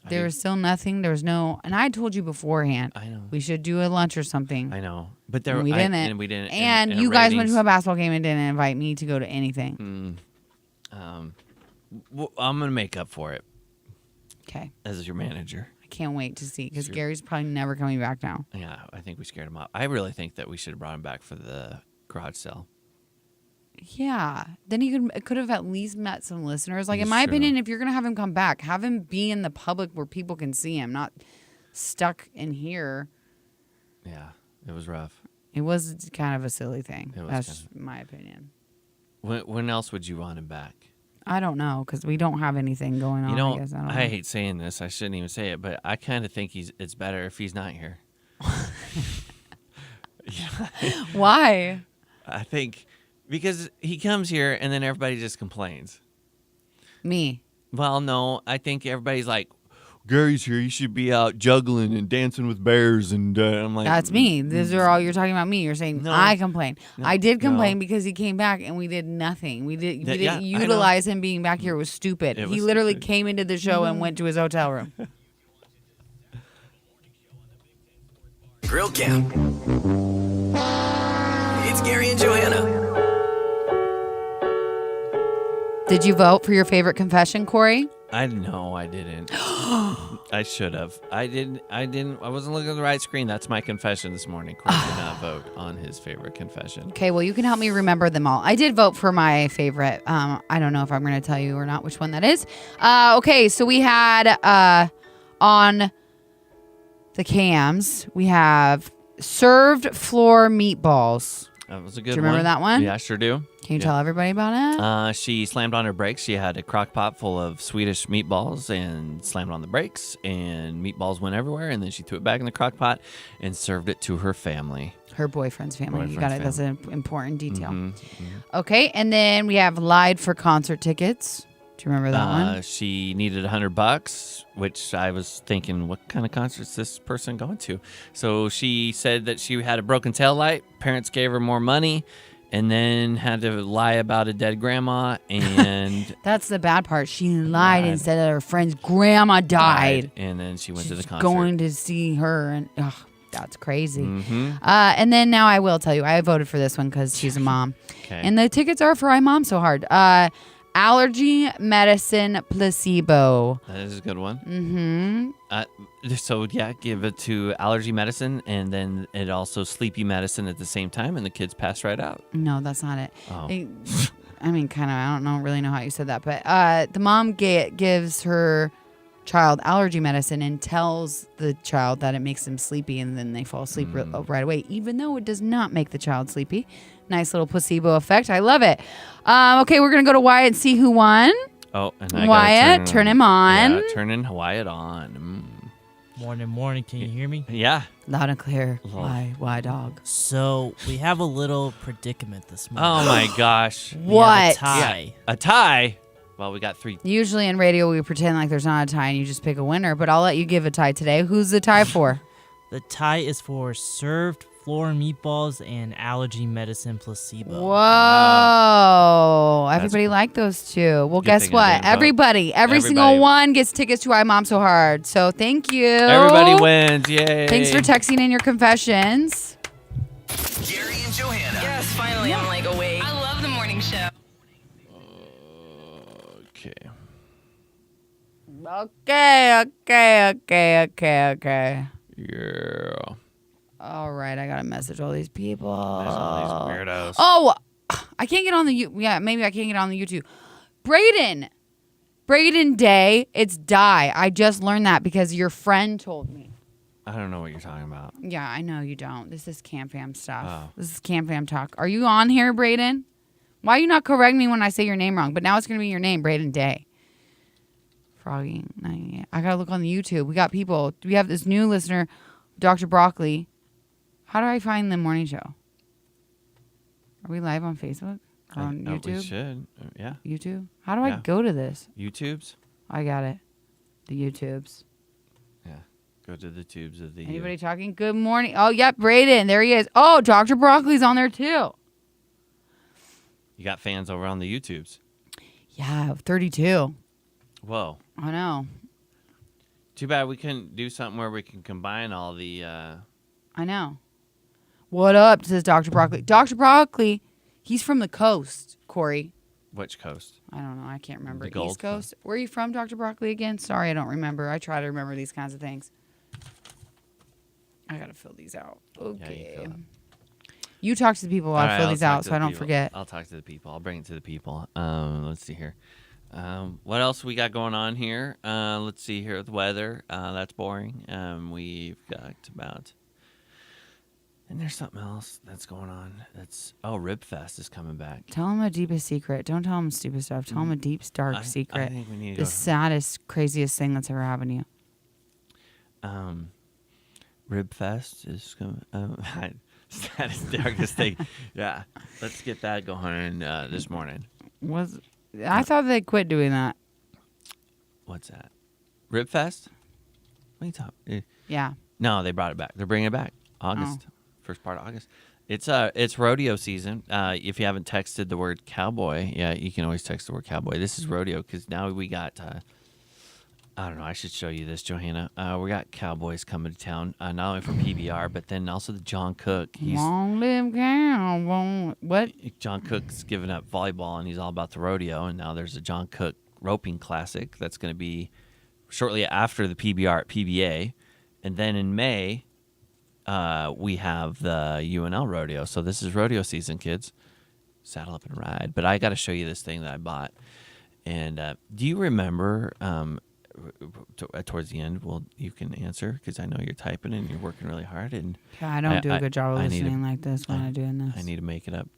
There was still nothing. There was no, and I told you beforehand. I know. We should do a lunch or something. I know, but there And we didn't. and we didn't. And and you guys went ratings- to a basketball game and didn't invite me to go to anything. I'm gonna make up for it Okay, as your manager. I can't wait to see because Sure. Gary's probably never coming back now. Yeah, I think we scared him off. I really think that we should have brought him back for the garage sale. Yeah, then he could have at least met some listeners. Like in That's my true. opinion, if you're gonna have him come back, have him be in the public where people can see him, not stuck in here. Yeah, it was rough. It was kind of a silly thing. It was That's my opinion. When else would you want him back? I don't know because we don't have anything going on. You know, I guess. I don't know. I hate saying this. I shouldn't even say it, but I kind of think it's better if he's not here. Why? I think because he comes here and then everybody just complains. Me. Well, no, I think everybody's like, Gary's here. You should be out juggling and dancing with bears. And I'm like, That's me. These are all you're talking about. Me. You're saying No. I complain. I did complain no. because he came back and we did nothing. We didn't Yeah, I know. utilize him being back here. It was stupid. It He was literally stupid. came into the show and went to his hotel room. Grill Camp. It's Gary and Johanna. Did you vote for your favorite confession, Corey? I know I didn't. I should have. I didn't. I wasn't looking at the right screen. That's my confession this morning. Corey did not vote on his favorite confession. Okay, well, you can help me remember them all. I did vote for my favorite. I don't know if I'm going to tell you or not which one that is. Okay, so we had on the cams, we have served floor meatballs. That was a good one. Do you remember that one? Yeah, I sure do. Can you tell everybody about it? She slammed on her brakes. She had a crock pot full of Swedish meatballs and slammed on the brakes, and meatballs went everywhere. And then she threw it back in the crock pot and served it to her family. Her boyfriend's family. You got it. Boyfriend's That's an important detail. Mm-hmm. Okay, and then we have lied for concert tickets. Do you remember that one? She needed $100, which I was thinking, what kind of concert's this person going to? So she said that she had a broken tail light. Parents gave her more money, and then had to lie about a dead grandma. And That's the bad part. She lied and said that her friend's grandma died. and then she went to the She's concert. going to see her, and that's crazy. Mm-hmm. And then now I will tell you, I voted for this one because she's a mom. Okay. And the tickets are for I Mom So Hard. Allergy medicine placebo. That is a good one. Mm-hmm. So, yeah, give it to allergy medicine, and then it also sleepy medicine at the same time, and the kids pass right out. No, that's not it. Oh. I mean, kind of. I don't really know how you said that, but the mom gives her child allergy medicine and tells the child that it makes them sleepy, and then they fall asleep right away, even though it does not make the child sleepy. Nice little placebo effect. I love it. Okay, we're gonna go to Wyatt and see who won. Oh, and I Wyatt, gotta turn him on. Yeah, turning Wyatt on. Morning. Can you hear me? Yeah. Loud and clear. Love. Why dog? So we have a little predicament this morning. Oh my gosh. We have What? a tie. A tie. Well, we got 3. Usually in radio we pretend like there's not a tie and you just pick a winner, but I'll let you give a tie today. Who's the tie for? The tie is for served floor meatballs and allergy medicine placebo. Whoa. Everybody liked those two. Well, Good guess thing I what? didn't vote. Every single Everybody. one gets tickets to I Mom So Hard. So thank you. Everybody wins. Yay. Thanks for texting in your confessions. Gary and Johanna. Yes, finally, I'm like awake. I love the morning show. Okay. Okay. Yeah. All right, I gotta message all these people. There's all these weirdos. Oh, I can't get on the maybe I can't get on the YouTube. Braden Day. It's die. I just learned that because your friend told me. I don't know what you're talking about. Yeah, I know you don't. This is Camp Fam stuff. Oh. This is Camp Fam talk. Are you on here, Braden? Why you not correct me when I say your name wrong? But now it's gonna be your name, Braden Day. Froggy. I gotta look on the YouTube. We got people. We have this new listener, Dr. Broccoli. How do I find the morning show? Are we live on Facebook? Or on We YouTube? should. Yeah. YouTube? How do I Yeah. go to this? YouTubes. I got it. The YouTubes. Yeah. Go to the tubes of the. Anybody talking? Good morning. Oh, yep, Braden. There he is. Oh, Dr. Broccoli's on there too. You got fans over on the YouTubes. Yeah, 32. Whoa. I know. Too bad we couldn't do something where we can combine all the. I know. What up, says Dr. Broccoli. Dr. Broccoli, he's from the coast, Corey. Which coast? I don't know. I can't remember. The Gold East Coast? Where are you from, Dr. Broccoli, again? Sorry, I don't remember. I try to remember these kinds of things. I got to fill these out. Okay. fill out. You talk to the people while All I right, fill I'll these talk out to so I the don't people. forget. I'll talk to the people. I'll bring it to the people. Let's see here. What else we got going on here? Let's see here. The weather. That's boring. We've got about. And there's something else that's going on. Rib Fest is coming back. Tell him a deepest secret. Don't tell him stupid stuff. Tell him a deep, dark secret. I think we need to the go. saddest, craziest thing that's ever happened to you. Rib Fest is coming. Saddest, darkest thing. Yeah, let's get that going this morning. I thought they quit doing that. What's that? Rib Fest? What are you talking? Yeah. No, they brought it back. They're bringing it back. August, first part of August. It's rodeo season. If you haven't texted the word cowboy, yeah, you can always text the word cowboy. This is rodeo because now we got. I don't know. I should show you this, Johanna. We got cowboys coming to town, not only for PBR, but then also the John Cook. Long live cowboy. What? John Cook's giving up volleyball, and he's all about the rodeo. And now there's a John Cook roping classic. That's going to be shortly after the PBR at PBA. And then in May, we have the UNL rodeo. So this is rodeo season, kids. Saddle up and ride. But I got to show you this thing that I bought. And do you remember towards the end? Well, you can answer because I know you're typing and you're working really hard. And Yeah, I don't do a good job of listening like this when I'm doing this. I need to make it up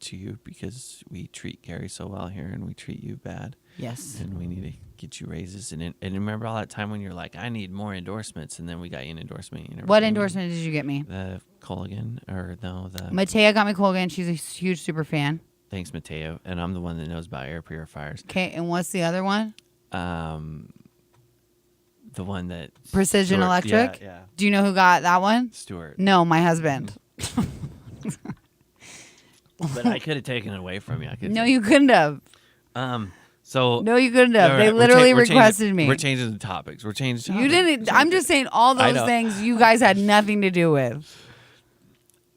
to you because we treat Gary so well here and we treat you bad. Yes. And we need to get you raises. And remember all that time when you're like, I need more endorsements, and then we got you an endorsement. You never What gave me endorsement did you get me? The Colligan, or no, the Matea got me Colgan. She's a huge super fan. Thanks, Mateo. And I'm the one that knows about air purifiers. Okay, and what's the other one? The one that Precision Stuart, Electric? Yeah. Do you know who got that one? Stuart. No, my husband. But I could have taken it away from you. No, you couldn't have. So No, you couldn't have. all They right, literally we're requested me. We're changing the topics. We're changing. You didn't. I'm just saying all I those know. things you guys had nothing to do with.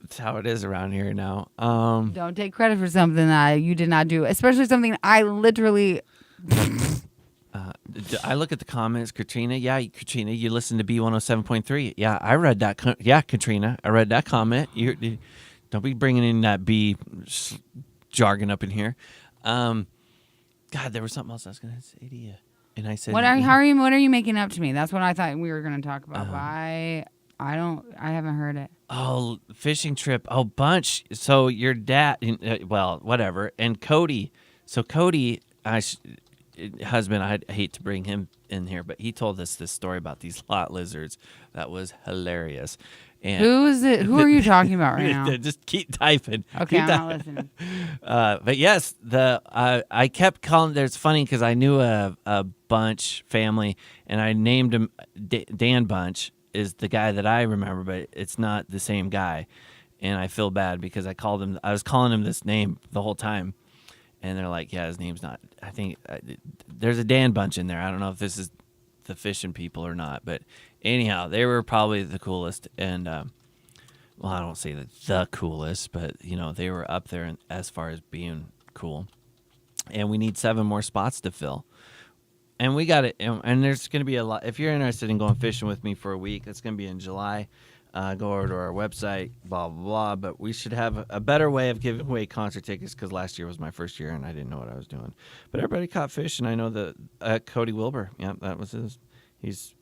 That's how it is around here now. Don't take credit for something that you did not do, especially something I literally. I look at the comments, Katrina. Yeah, Katrina, you listen to B107.3. Yeah, I read that. Yeah, Katrina, I read that comment. You don't be bringing in that B jargon up in here. God, there was something else I was going to say to you, and I said, What are you making up to me? That's what I thought we were going to talk about. But I haven't heard it. Oh, fishing trip. Oh, bunch. So your dad, well, whatever. And Cody. So Cody, husband, I hate to bring him in here, but he told us this story about these lot lizards. That was hilarious. And Who is it? Who are you talking about right now? Just keep typing. Okay, Keep I'm not listening. But yes, I kept calling. There's funny because I knew a Bunch family, and I named him Dan Bunch is the guy that I remember, but it's not the same guy, and I feel bad because I was calling him this name the whole time, and they're like, yeah, his name's not. I think there's a Dan Bunch in there. I don't know if this is the fishing people or not, but anyhow, they were probably the coolest, and well, I don't say the coolest, but they were up there as far as being cool. And we need 7 more spots to fill, and we got it. And there's going to be a lot. If you're interested in going fishing with me for a week, it's going to be in July. Go over to our website, blah blah blah. But we should have a better way of giving away concert tickets because last year was my first year and I didn't know what I was doing. But everybody caught fish, and I know that Cody Wilbur. Yeah, that was his.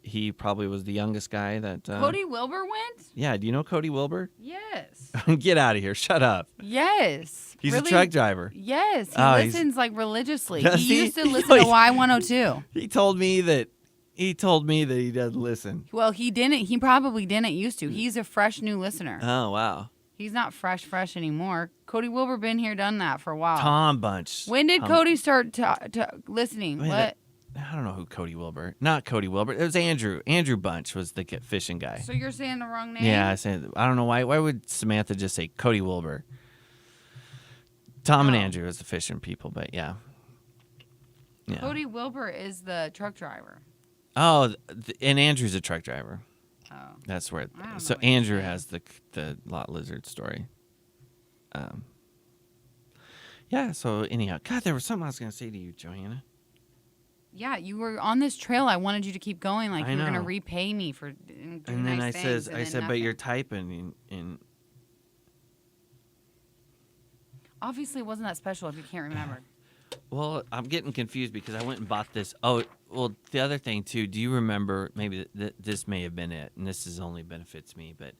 He probably was the youngest guy that. Cody Wilbur went? Yeah, do you know Cody Wilbur? Yes. Get out of here! Shut up. He's He's a truck driver. Yes, he Oh, listens like religiously. Does He he? used to listen to Y102. He told me that he doesn't listen. Well, he didn't. He probably didn't used to. He's a fresh new listener. Oh wow. He's not fresh anymore. Cody Wilbur been here, done that for a while. Tom Bunch. When did Cody start to listening? Wait, What? I don't know who Cody Wilbur. Not Cody Wilbur. It was Andrew. Andrew Bunch was the fishing guy. So you're saying the wrong name? Yeah, I don't know why. Why would Samantha just say Cody Wilbur? Tom and Andrew is the fishing people, but yeah. Cody Wilbur is the truck driver. Oh, and Andrew's a truck driver. Oh. That's where. I don't So know what you're Andrew saying. has the lot lizard story. Yeah. So anyhow, God, there was something I was gonna say to you, Johanna. Yeah, you were on this trail. I wanted you to keep going. Like I you were gonna know. repay me for doing And then nice things, and I then said, but nothing. you're typing in. Obviously, it wasn't that special if you can't remember. Well, I'm getting confused because I went and bought this. Oh, well, the other thing too. Do you remember? Maybe this may have been it, and this is only benefits me. But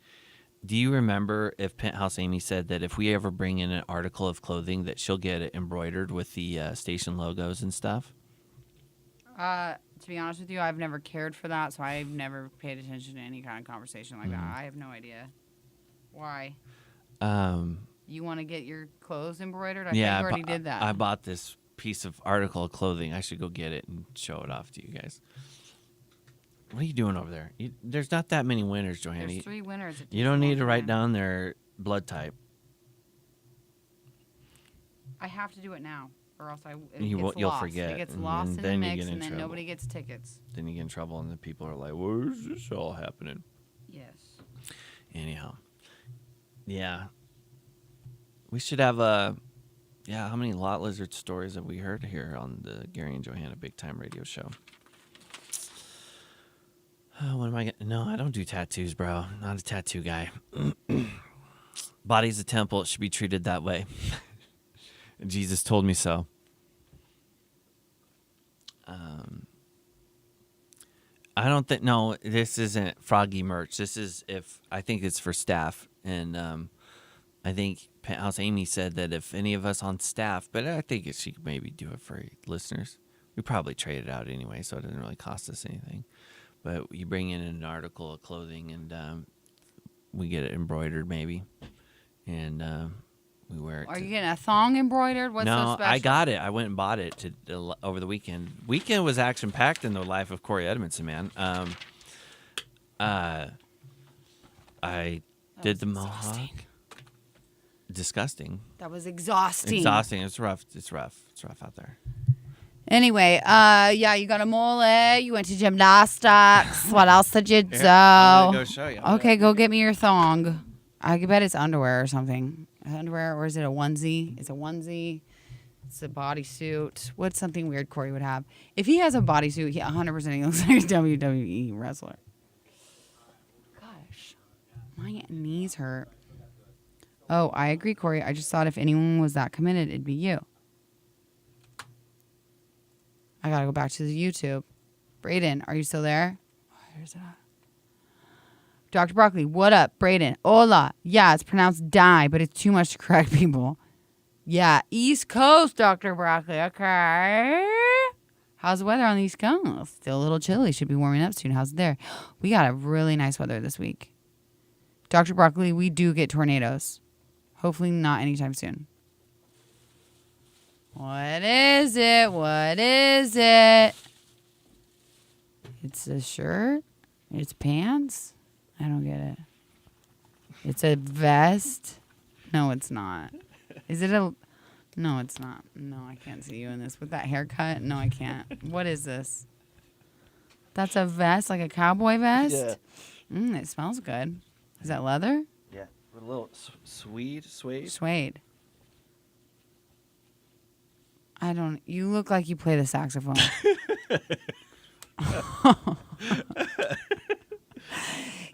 do you remember if Penthouse Amy said that if we ever bring in an article of clothing, that she'll get it embroidered with the station logos and stuff? To be honest with you, I've never cared for that, so I've never paid attention to any kind of conversation like that. I have no idea. Why? You want to get your clothes embroidered? I think you already did that. I bought this piece of article of clothing. I should go get it and show it off to you guys. What are you doing over there? There's not that many winners, Johanna. There's 3 winners. It You takes don't a need long to write time. down their blood type. I have to do it now, or else You'll lost. forget, It gets and lost in the then you mix, get in and then trouble. nobody gets tickets. Then you get in trouble, and the people are like, "Where is this all happening?" Yes. Anyhow, yeah, we should have a Yeah, how many lot lizard stories have we heard here on the Gary and Johanna Big Time Radio Show? What am I getting? No, I don't do tattoos, bro. Not a tattoo guy. Body's a temple. It should be treated that way. Jesus told me so. I don't think. No, this isn't Froggy merch. This is I think it's for staff, and I think Penthouse Amy said that if any of us on staff, but I think she could maybe do it for listeners. We probably trade it out anyway, so it doesn't really cost us anything. But you bring in an article of clothing, and we get it embroidered, maybe, and we wear it. Are you getting a thong embroidered? What's so No, special? I got it. I went and bought it over the weekend. Weekend was action packed in the life of Corey Edmondson, man. I did the mohawk. Disgusting. That was exhausting. Exhausting. It's rough. It's rough out there. Anyway, yeah, you got a mole. You went to gymnastics. What else did you do? I'm gonna go show you. Okay, go get me your thong. I bet it's underwear or something. Underwear, or is it a onesie? It's a onesie. It's a bodysuit. What's something weird Corey would have? If he has a bodysuit, he 100% he looks like a WWE wrestler. Gosh, my knees hurt. Oh, I agree, Corey. I just thought if anyone was that committed, it'd be you. I gotta go back to the YouTube. Brayden, are you still there? Where's that? Dr. Broccoli, what up? Brayden, hola. Yeah, it's pronounced die, but it's too much to correct people. Yeah, East Coast, Dr. Broccoli. Okay. How's the weather on the East Coast? Still a little chilly. Should be warming up soon. How's it there? We got a really nice weather this week. Dr. Broccoli, we do get tornadoes. Hopefully not anytime soon. What is it? What is it? It's a shirt? It's pants? I don't get it. It's a vest? No, it's not. Is it a... No, it's not. No, I can't see you in this. With that haircut? No, I can't. What is this? That's a vest? Like a cowboy vest? Yeah. It smells good. Is that leather? Yeah, a little suede. Suede. I don't... You look like you play the saxophone.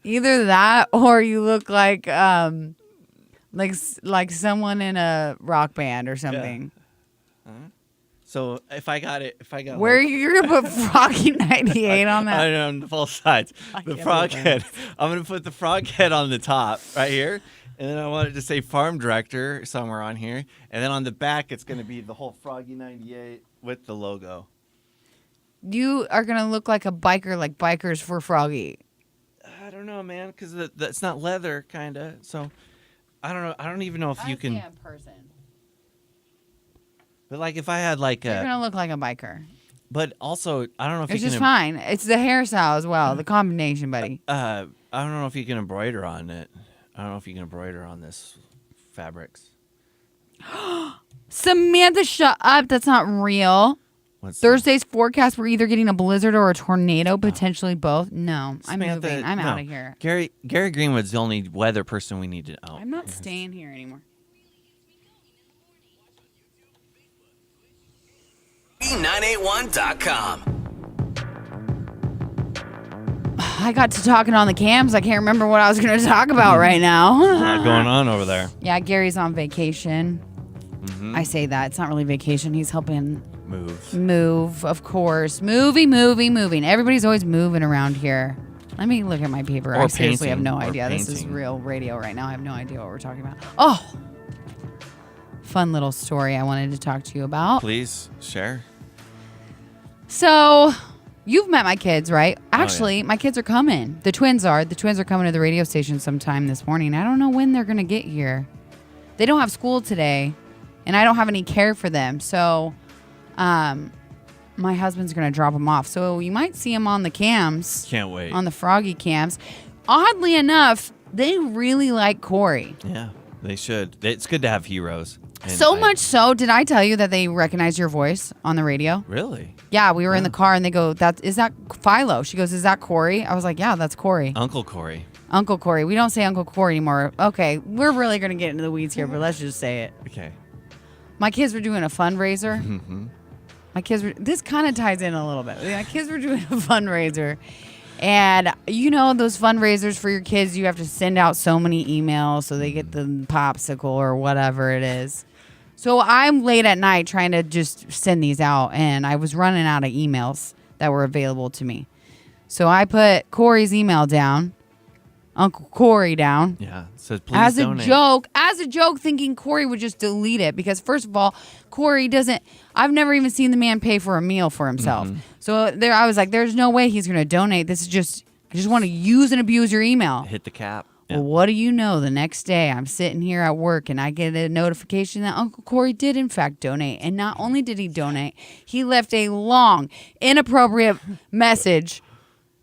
Either that or you look like someone in a rock band or something. Yeah. So if I got Where you're gonna put Froggy 98 on that? I know, on both sides. The frog head. I'm gonna put the frog head on the top right here. And then I wanted to say farm director somewhere on here. And then on the back, it's going to be the whole Froggy 98 with the logo. You are going to look like a biker, like Bikers for Froggy. I don't know, man, because that's not leather, kind of. So I don't know. I don't even know if you can. I see a person. But like if I had like You're going to look like a biker. But also, I don't know if it's you can. It's just fine. It's the hairstyle as well. The combination, buddy. I don't know if you can embroider on it. I don't know if you can embroider on this fabrics. Samantha, shut up. That's not real. Thursday's forecast, we're either getting a blizzard or a tornado, potentially both. No, Samantha, I'm moving. I'm out of here. Gary Greenwood's the only weather person we need to know. I'm not staying here anymore. 981.com. I got to talking on the cams. I can't remember what I was going to talk about right now. What's going on over there? Yeah, Gary's on vacation. Mm-hmm. I say that. It's not really vacation. He's helping move, of course. Moving. Everybody's always moving around here. Let me look at my paper. I seriously have no idea. This is real radio right now. I have no idea what we're talking about. Oh, fun little story I wanted to talk to you about. Please share. So... You've met my kids, right? Actually, my kids are coming. The twins are coming to the radio station sometime this morning. I don't know when they're going to get here. They don't have school today, and I don't have any care for them. So my husband's going to drop them off. So you might see them on the cams. Can't wait. On the Froggy cams. Oddly enough, they really like Corey. Yeah, they should. It's good to have heroes. So much so, did I tell you that they recognize your voice on the radio? Really? Yeah, we were in the car and they go, is that Philo? She goes, is that Corey? I was like, yeah, that's Corey. Uncle Corey. Uncle Corey. We don't say Uncle Corey anymore. Okay, we're really going to get into the weeds here, but let's just say it. Okay. My kids were doing a fundraiser. Mm-hmm. This kind of ties in a little bit. My kids were doing a fundraiser. And you know those fundraisers for your kids, you have to send out so many emails so they get the popsicle or whatever it is. So I'm late at night trying to just send these out, and I was running out of emails that were available to me. So I put Corey's email down, Uncle Corey down. Yeah. It says please donate. As a joke, thinking Corey would just delete it because first of all, Corey doesn't. I've never even seen the man pay for a meal for himself. Mm-hmm. So there, I was like, "There's no way he's going to donate. This is just. I just want to use and abuse your email." Hit the cap. Well, what do you know? The next day, I'm sitting here at work and I get a notification that Uncle Corey did, in fact, donate. And not only did he donate, he left a long, inappropriate message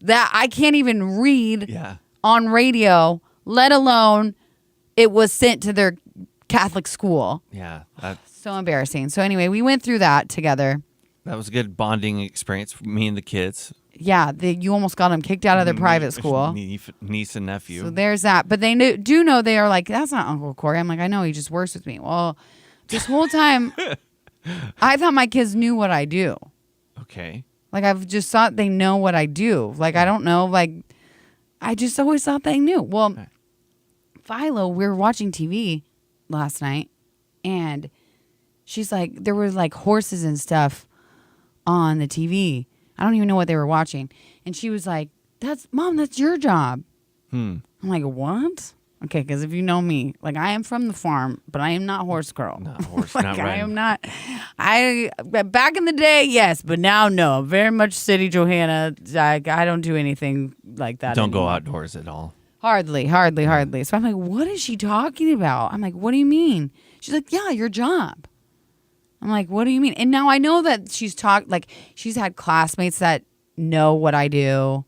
that I can't even read on radio, let alone it was sent to their Catholic school. Yeah. So embarrassing. So anyway, we went through that together. That was a good bonding experience for me and the kids. Yeah, you almost got them kicked out of their private school. Niece and nephew. So there's that. But they do know, they are like, that's not Uncle Corey. I'm like, I know, he just works with me. Well, this whole time, I thought my kids knew what I do. Okay. Like, I've just thought they know what I do. Like, I don't know. Like, I just always thought they knew. Well, Philo, we were watching TV last night, and she's like, there were like horses and stuff on the TV. I don't even know what they were watching. And she was like, Mom, that's your job. I'm like, what? Okay, because if you know me, like, I am from the farm, but I am not horse girl. Not horse, like, not I am not. Back in the day, yes, but now, no. Very much city Johanna. I don't do anything like that Don't anymore. go outdoors at all. Hardly. So I'm like, what is she talking about? I'm like, what do you mean? She's like, yeah, your job. I'm like, what do you mean? And now I know that she's had classmates that know what I do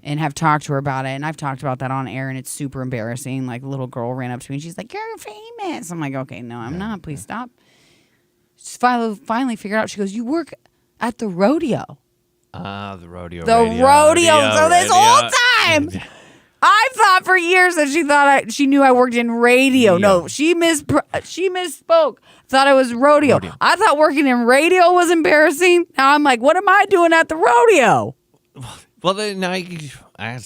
and have talked to her about it. And I've talked about that on air, and it's super embarrassing. Like, a little girl ran up to me and she's like, you're famous. I'm like, okay, no, I'm not. Please stop. She finally figured out. She goes, you work at the rodeo. The rodeo. So this whole time, I thought for years that she knew I worked in radio. No, she misspoke. Thought it was rodeo. I thought working in radio was embarrassing. Now I'm like, what am I doing at the rodeo? Well, then, now that is. I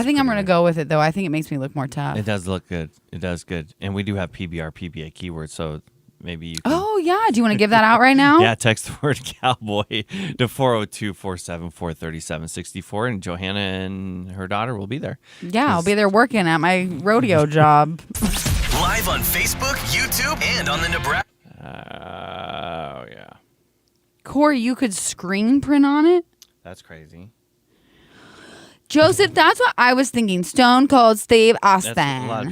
think I'm going to go with it, though. I think it makes me look more tough. It does look good. It does good. And we do have PBR, PBA keywords, so maybe you can. Oh, yeah. Do you want to give that out right now? Yeah, text the word cowboy to 402-474-3764, and Johanna and her daughter will be there. Yeah, I'll be there working at my rodeo job. Live on Facebook, YouTube, and on the Nebraska. Oh, yeah. Corey, you could screen print on it? That's crazy. Joseph, that's what I was thinking. Stone Cold Steve Austin. A lot of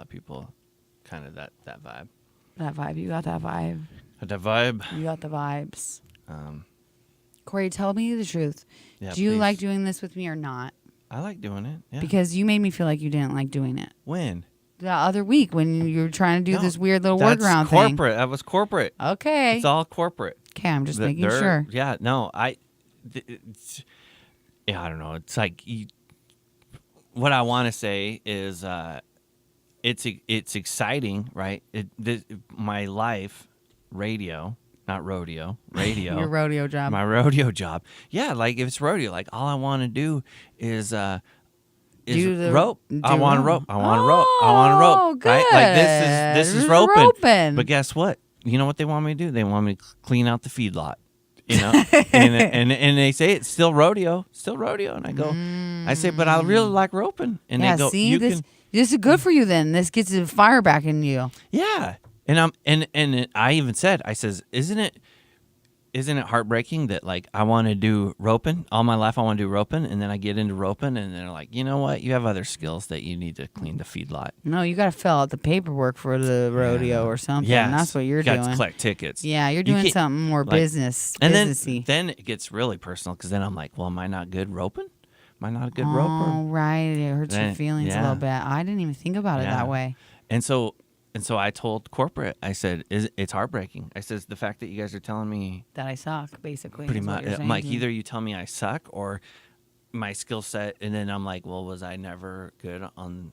people kind of that vibe. That vibe. You got that vibe. That vibe. You got the vibes. Corey, tell me the truth. Yeah, Do you please. like doing this with me or not? I like doing it. Yeah. Because you made me feel like you didn't like doing it. When? The other week when you were trying to do No, this weird little that's workaround thing. corporate. That was corporate. Okay. It's all corporate. Okay, I'm just making sure. Yeah, no, I don't know. It's like what I want to say is it's exciting, right? My life, radio, not rodeo, radio. Your rodeo job. My rodeo job. Yeah, like if it's rodeo, like all I want to do is rope. I want to rope. I want to rope. I want to rope. Good. Right? Like this is roping. roping. But guess what? You know what they want me to do? They want me to clean out the feedlot. You know, and they say it's still rodeo, and I go, I say, but I really like roping, and yeah, they go, see, this is good for you. Then this gets the fire back in you. Yeah, and I even said, I says, isn't it heartbreaking that like I want to do roping all my life? I want to do roping, and then I get into roping, and they're like, you know what? You have other skills that you need to clean the feedlot. No, you got to fill out the paperwork for the rodeo or something. Yeah, That's what you're got doing. to collect tickets. Yeah, you're doing something more businessy. And then it gets really personal because then I'm like, well, am I not good roping? Am I not a good roper? Oh, right. It hurts your feelings a little bit. I didn't even think about it that way. And so I told corporate, I said, it's heartbreaking. I says, the fact that you guys are telling me that I suck, basically. Pretty much. I'm like, to me. either you tell me I suck or my skill set, and then I'm like, well, was I never good on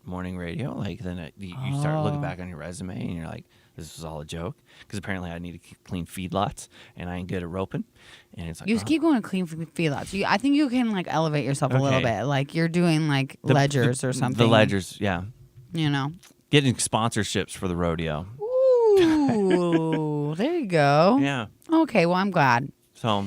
morning radio? Like, then you start looking back on your resume, and you're like, this was all a joke because apparently I need to clean feedlots and I ain't good at roping. And it's like, You just keep going to clean feedlots. I think you can like elevate yourself a little Okay. bit. Like you're doing like ledgers or something. The ledgers, yeah. You know. Getting sponsorships for the rodeo. Ooh, there you go. Yeah. Okay, well I'm glad. So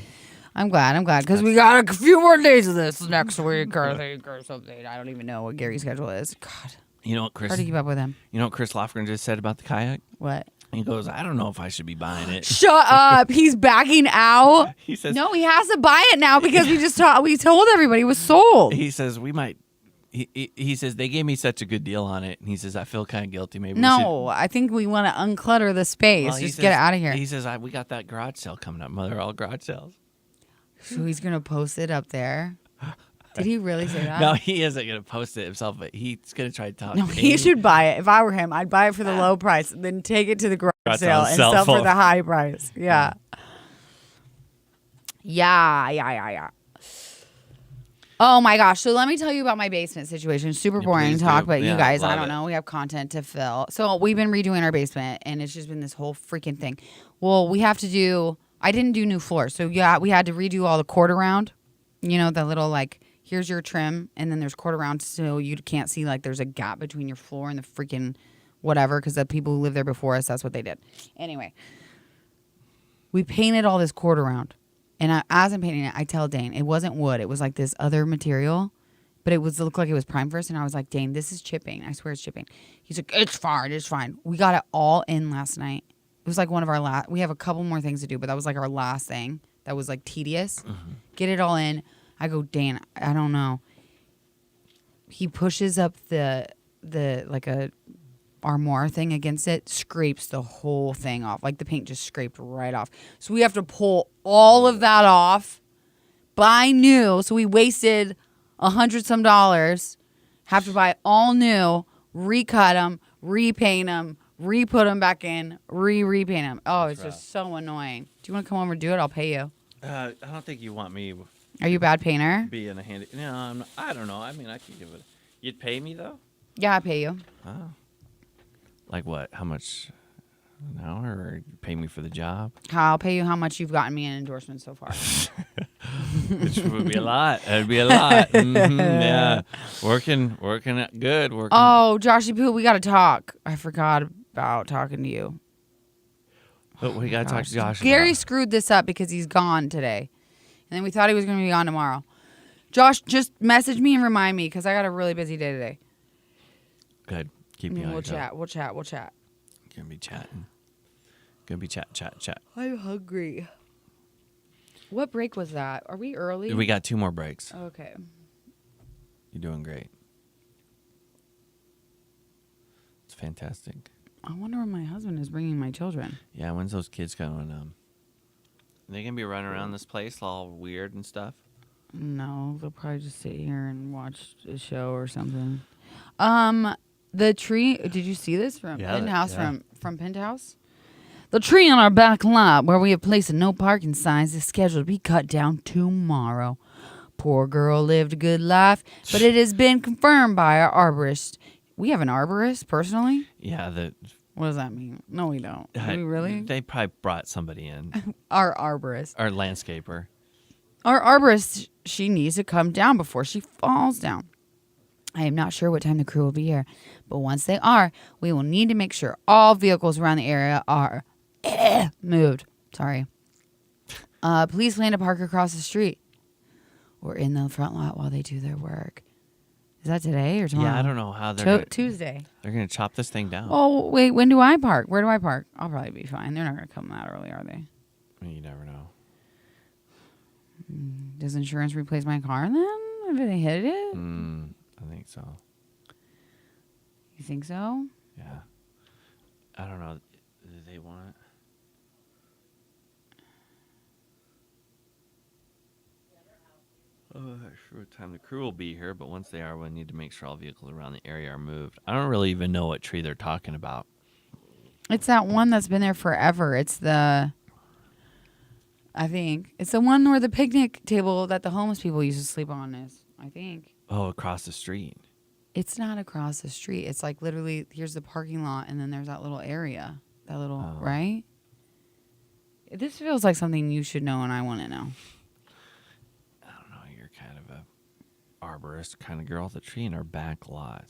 I'm glad because we got a few more days of this next week or something. I don't even know what Gary's schedule is. God, you know what Chris? hard to keep up with him. You know what Chris Lofgren just said about the kayak? What? He goes, I don't know if I should be buying it. Shut up! He's backing out. He says, No, he has to buy it now because we told everybody it was sold. He says we might. He says they gave me such a good deal on it, and he says I feel kind of guilty. Maybe No, I think we want to unclutter the space. Well, Just get it out of here. He says we got that garage sale coming up. They're all garage sales. So he's gonna post it up there. Did he really say that? No, he isn't going to post it himself, but he's going to try to talk. No, he should buy it. If I were him, I'd buy it for the low price, then take it to the garage sale and sell for the high price. Yeah. Yeah. Oh my gosh. So let me tell you about my basement situation. Super boring please talk, do. but you Yeah, guys, I love don't it. know. We have content to fill. So we've been redoing our basement and it's just been this whole freaking thing. Well, I didn't do new floors. So yeah, we had to redo all the cord around. You know, the little like, here's your trim and then there's cord around so you can't see like there's a gap between your floor and the freaking whatever because the people who lived there before us, that's what they did. Anyway, we painted all this cord around. And as I'm painting it, I tell Dane, it wasn't wood. It was like this other material, but it looked like it was prime first. And I was like, Dane, this is chipping. I swear it's chipping. He's like, it's fine. It's fine. We got it all in last night. It was like one of our last. We have a couple more things to do, but that was like our last thing. That was like tedious. Mm-hmm. Get it all in. I go, Dane, I don't know. He pushes up the like a armoire thing against it, scrapes the whole thing off. Like the paint just scraped right off. So we have to pull all of that off, buy new. So we wasted $100 have to buy all new, recut them, repaint them, re-put them back in, repaint them. Oh, it's just so annoying. Do you want to come over and do it? I'll pay you. I don't think you want me Are you a bad painter? being a handy. No, I'm not, I don't know. I mean, I can give it. You'd pay me though? Yeah, I pay you. Oh. Like what? How much an hour? Or you pay me for the job? I'll pay you how much you've gotten me in endorsements so far. Which would be a lot. That'd be a lot. Yeah, working good. Working. Oh, Joshy Poo, we got to talk. I forgot about talking to you. But we gotta talk to Josh. Gary about. screwed this up because he's gone today. And then we thought he was going to be on tomorrow. Josh, just message me and remind me because I got a really busy day today. Good. Keep me on. We'll chat. Gonna be chatting. Gonna be chat. I'm hungry. What break was that? Are we early? We got 2 more breaks. Okay. You're doing great. It's fantastic. I wonder when my husband is bringing my children. Yeah, when's those kids going? They gonna be running around this place all weird and stuff. No, they'll probably just sit here and watch a show or something. The tree. Did you see this from Penthouse? From Penthouse. The tree on our back lot, where we have placed a no parking signs, is scheduled to be cut down tomorrow. Poor girl lived a good life, but it has been confirmed by our arborist. We have an arborist, personally. Yeah, What does that mean? No, we don't. Do we really? They probably brought somebody in. Our arborist. Our landscaper. Our arborist, she needs to come down before she falls down. I am not sure what time the crew will be here, but once they are, we will need to make sure all vehicles around the area are moved. Sorry. Please plan to park across the street or in the front lot while they do their work. Is that today or tomorrow? Yeah, I don't know how they're Tuesday. They're gonna chop this thing down. Oh, wait, when do I park? Where do I park? I'll probably be fine. They're not going to come that early, are they? I mean, you never know. Does insurance replace my car then? If they hit it? I think so. You think so? Yeah. I don't know. Do they want it? Oh, I'm not sure what time the crew will be here, but once they are, we'll need to make sure all vehicles around the area are moved. I don't really even know what tree they're talking about. It's that one that's been there forever. It's the one where the picnic table that the homeless people used to sleep on is, I think. Oh, across the street. It's not across the street. It's like literally, here's the parking lot, and then there's that little area. That little, Oh. right? This feels like something you should know and I want to know. I don't know. You're kind of a arborist kind of girl. The tree in our back lot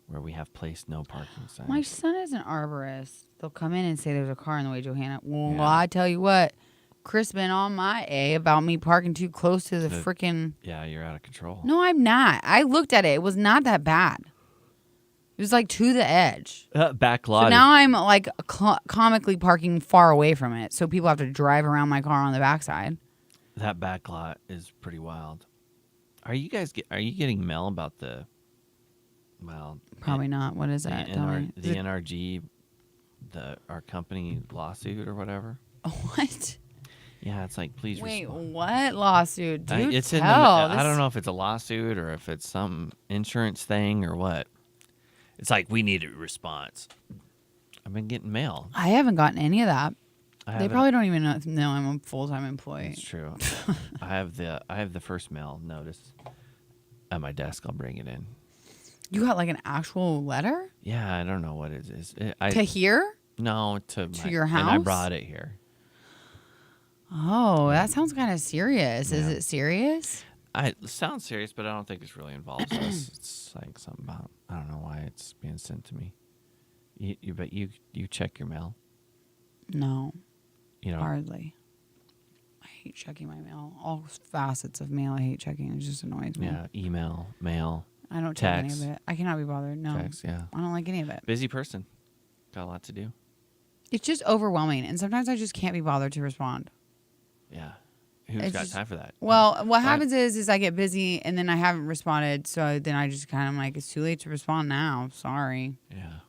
where we have placed no parking signs. My son is an arborist. They'll come in and say there's a car in the way, Johanna. Well, Yeah. I tell you what, Chris been on my A about me parking too close to the freaking... Yeah, you're out of control. No, I'm not. I looked at it. It was not that bad. It was like to the edge. Back lot. So now I'm like comically parking far away from it, so people have to drive around my car on the backside. That back lot is pretty wild. Are you getting mail about the? Well, Probably not. What is that? Tell me. The NRG, our company lawsuit or whatever. What? Yeah, it's like please. Wait, respond. what lawsuit? Dude, It's tell. I don't know if it's a lawsuit or if it's some insurance thing or what. It's like we need a response. I've been getting mail. I haven't gotten any of that. I They haven't- probably don't even know I'm a full-time employee. It's true. I have the first mail notice at my desk. I'll bring it in. You got like an actual letter Yeah, I don't know what it is. to here? No, to your And I house? brought it here. Oh, that sounds kind of serious. Is Yeah. it serious? It sounds serious, but I don't think it's really involved us. It's like something about I don't know why it's being sent to me. But you check your mail. No, You know. hardly. I hate checking my mail. All facets of mail I hate checking. It just annoys me. Yeah, email, mail, I don't check Text. any of it. I cannot be bothered. No, text. Yeah, I don't like any of it. busy person. Got a lot to do. It's just overwhelming, and sometimes I just can't be bothered to respond. Yeah, who's It's got just- time for that? Well, what happens is I get busy, and then I haven't responded, so then I just kind of like, it's too late to respond now. Sorry. Yeah.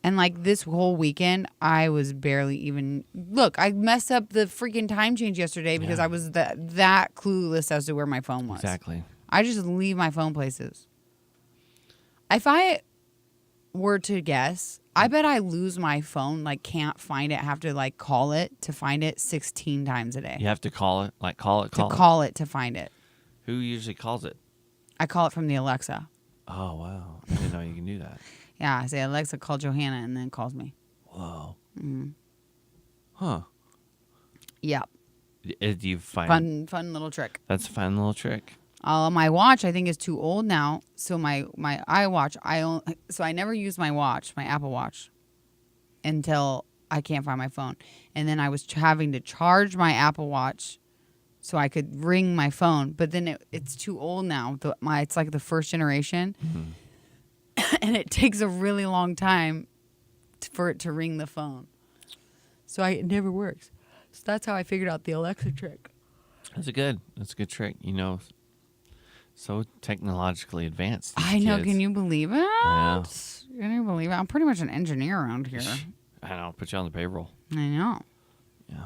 And like this whole weekend, I was barely even look. I messed up the freaking time change yesterday because Yeah. I was that clueless as to where my phone was. Exactly. I just leave my phone places. If I were to guess, I bet I lose my phone. Like can't find it. Have to like call it to find it 16 times a day. You have to call it. Like call it. Call to it. call it to find it. Who usually calls it? I call it from the Alexa. Oh wow! I didn't know you can do that. Yeah, I say Alexa, call Johanna, and then it calls me. Whoa. Mm. Huh. Yep. Do you find Fun little trick. that's a fun little trick? My watch I think is too old now, so my iWatch so I never use my watch, my Apple Watch, until I can't find my phone, and then I was having to charge my Apple Watch so I could ring my phone, but then it's too old now. It's like the first generation, and it takes a really long time for it to ring the phone, so it never works. So that's how I figured out the Alexa trick. That's a good trick. You know, so technologically advanced. these I know. kids. Can you believe it? know. Can you believe it? I'm pretty much an engineer around here. I know. Put you on the payroll. I know. Yeah.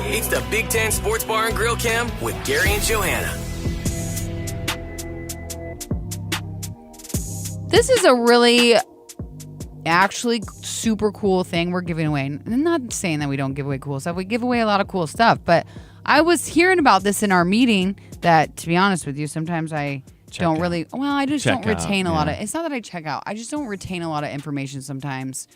It's the Big Ten Sports Bar and Grill Cam with Gary and Johanna. This is a really, actually super cool thing we're giving away. I'm not saying that we don't give away cool stuff. We give away a lot of cool stuff. But I was hearing about this in our meeting that, to be honest with you, sometimes I don't out. really, well, I just Check don't retain out, a lot yeah. of, it's not that I check out. I just don't retain a lot of information sometimes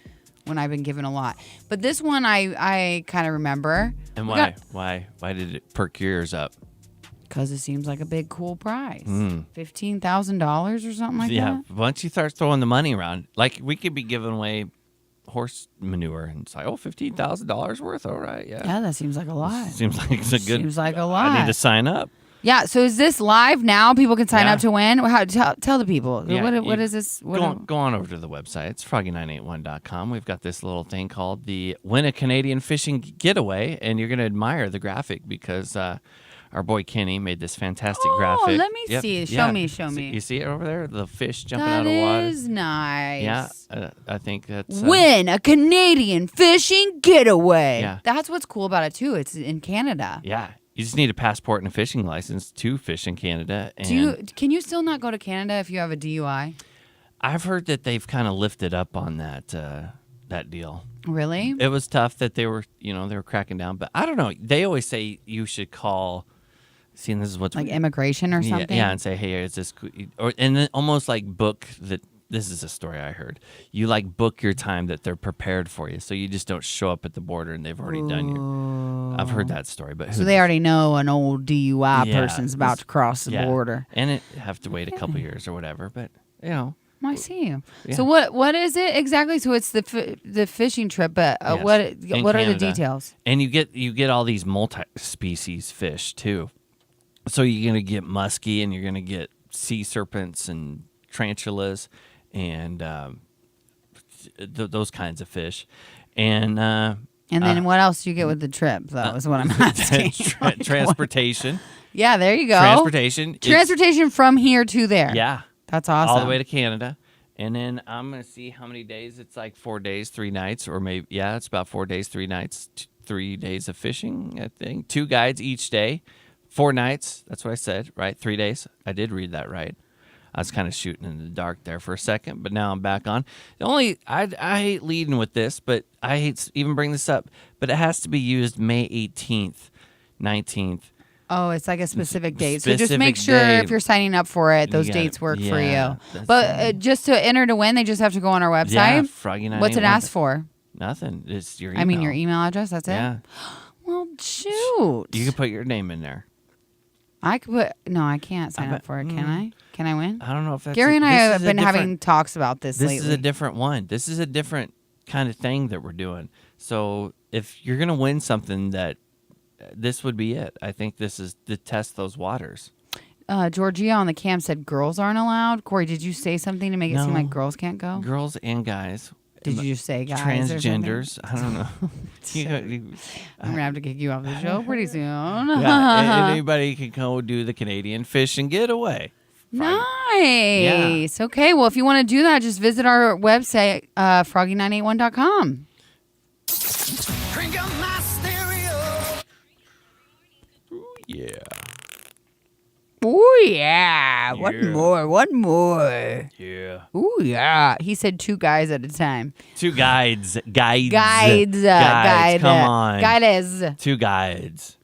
when I've been given a lot. But this one I kind of remember. And We why? got- Why did it perk your ears up? Because it seems like a big, cool prize. Mm. $15,000 or something like Yeah. that. Once you start throwing the money around, like we could be giving away horse manure, and it's like, oh, $15,000 worth. All right, yeah. Yeah, that seems like a lot. Seems like it's a good. Seems like a I lot. need to sign up. Yeah, so is this live now? People can sign Yeah. up to win? How, tell the people. Yeah, What you- is this? What Go on over to the website. It's froggy981.com. We've got this little thing called the Win a Canadian Fishing Getaway, and you're going to admire the graphic because our boy Kenny made this fantastic graphic. let me see. Show me. You see it over there? The fish jumping That out of water. is nice. Yeah, I think that's... Win a Canadian fishing getaway. Yeah. That's what's cool about it, too. It's in Canada. Yeah, you just need a passport and a fishing license to fish in Canada. And Can you still not go to Canada if you have a DUI? I've heard that they've kind of lifted up on that deal. Really? It was tough that they were cracking down, but I don't know. They always say you should call. See, and this is what's Like immigration or yeah, something? yeah, and say, hey, is this cool? And then almost like book the this is a story I heard. You like book your time that they're prepared for you, so you just don't show up at the border and they've already done you. I've heard that story, but So they already know an old DUI Yeah, person's about to cross the border. and it have to wait a couple years or whatever. But you know, I see you. Yeah. So what is it exactly? So it's the fishing trip, but Yes, what in are the Canada. details? And you get all these multi-species fish too. So you're gonna get muskie, and you're gonna get sea serpents and tarantulas, and those kinds of fish, and then what else do you get with the trip? That was what I'm asking. transportation. Yeah, there you go. Transportation. Transportation from here to there. Yeah, That's awesome. all the way to Canada. And then I'm gonna see how many days. It's like 4 days, 3 nights, or maybe it's about 4 days, 3 nights, 3 days of fishing. I think 2 guides each day. 4 nights. That's what I said, right? 3 days. I did read that right. I was kind of shooting in the dark there for a second, but now I'm back on. I hate leading with this, but I hate even bring this up. But it has to be used May 18th, 19th. Oh, it's like a specific date. So just make Specific sure day. if you're signing up for it, those You gotta- dates work for yeah, you. that's But right. just to enter to win, they just have to go on our website. Yeah, Froggy 981. What's it ask for? Nothing. It's your email. I mean, your email address. That's it. Yeah. Well, shoot. You can put your name in there. I could put. No, I can't sign I up for it. Can I? Can I win? I don't know if that's Gary and I this have is a been having different- talks about this This lately. is a different one. This is a different kind of thing that we're doing. So if you're gonna win something, that this would be it. I think this is to test those waters. Georgia on the cam said girls aren't allowed. Corey, did you say something to make it seem No. like girls can't go? Girls and guys. Did you just say guys? or something? Transgenders. I don't know. I'm gonna have to kick you off the show pretty soon. Yeah, anybody can go do the Canadian fish and getaway. Nice. Okay. Well, if you want to do that, just visit our website, froggy981.com. Crank up my stereo. Yeah. Oh yeah. One more. One more. Yeah. Oh yeah. He said 2 guys at a time. 2 guides. Guides. Guide. Come on. Guides. 2 guides.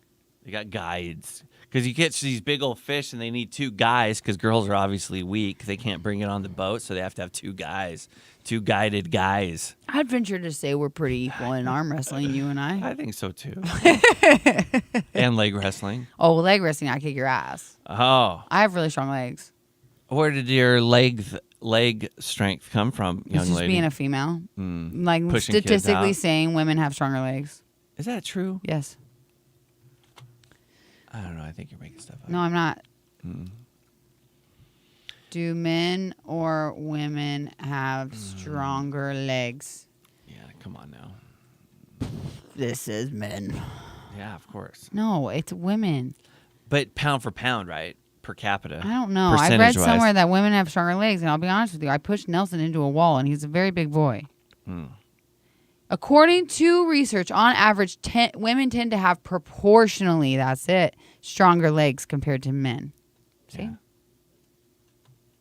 They got guides. Because you catch these big old fish and they need 2 guys because girls are obviously weak. They can't bring it on the boat, so they have to have 2 guys. 2 guided guys. I'd venture to say we're pretty equal in arm wrestling, you and I. I think so too. And leg wrestling. Oh, leg wrestling, I kick your ass. Oh. I have really strong legs. Where did your leg strength come from, young It's just lady? being a female. Like Pushing kids statistically out. saying women have stronger legs. Is that true? Yes. I don't know. I think you're making stuff up. No, I'm not. Do men or women have stronger legs? Yeah, come on now. This is men. Yeah, of course. No, it's women. But pound for pound, right? Per capita. I don't know. I read Percentage-wise. somewhere that women have stronger legs, and I'll be honest with you. I pushed Nelson into a wall, and he's a very big boy. According to research, on average, women tend to have proportionally, that's it, stronger legs compared to men. See? Yeah.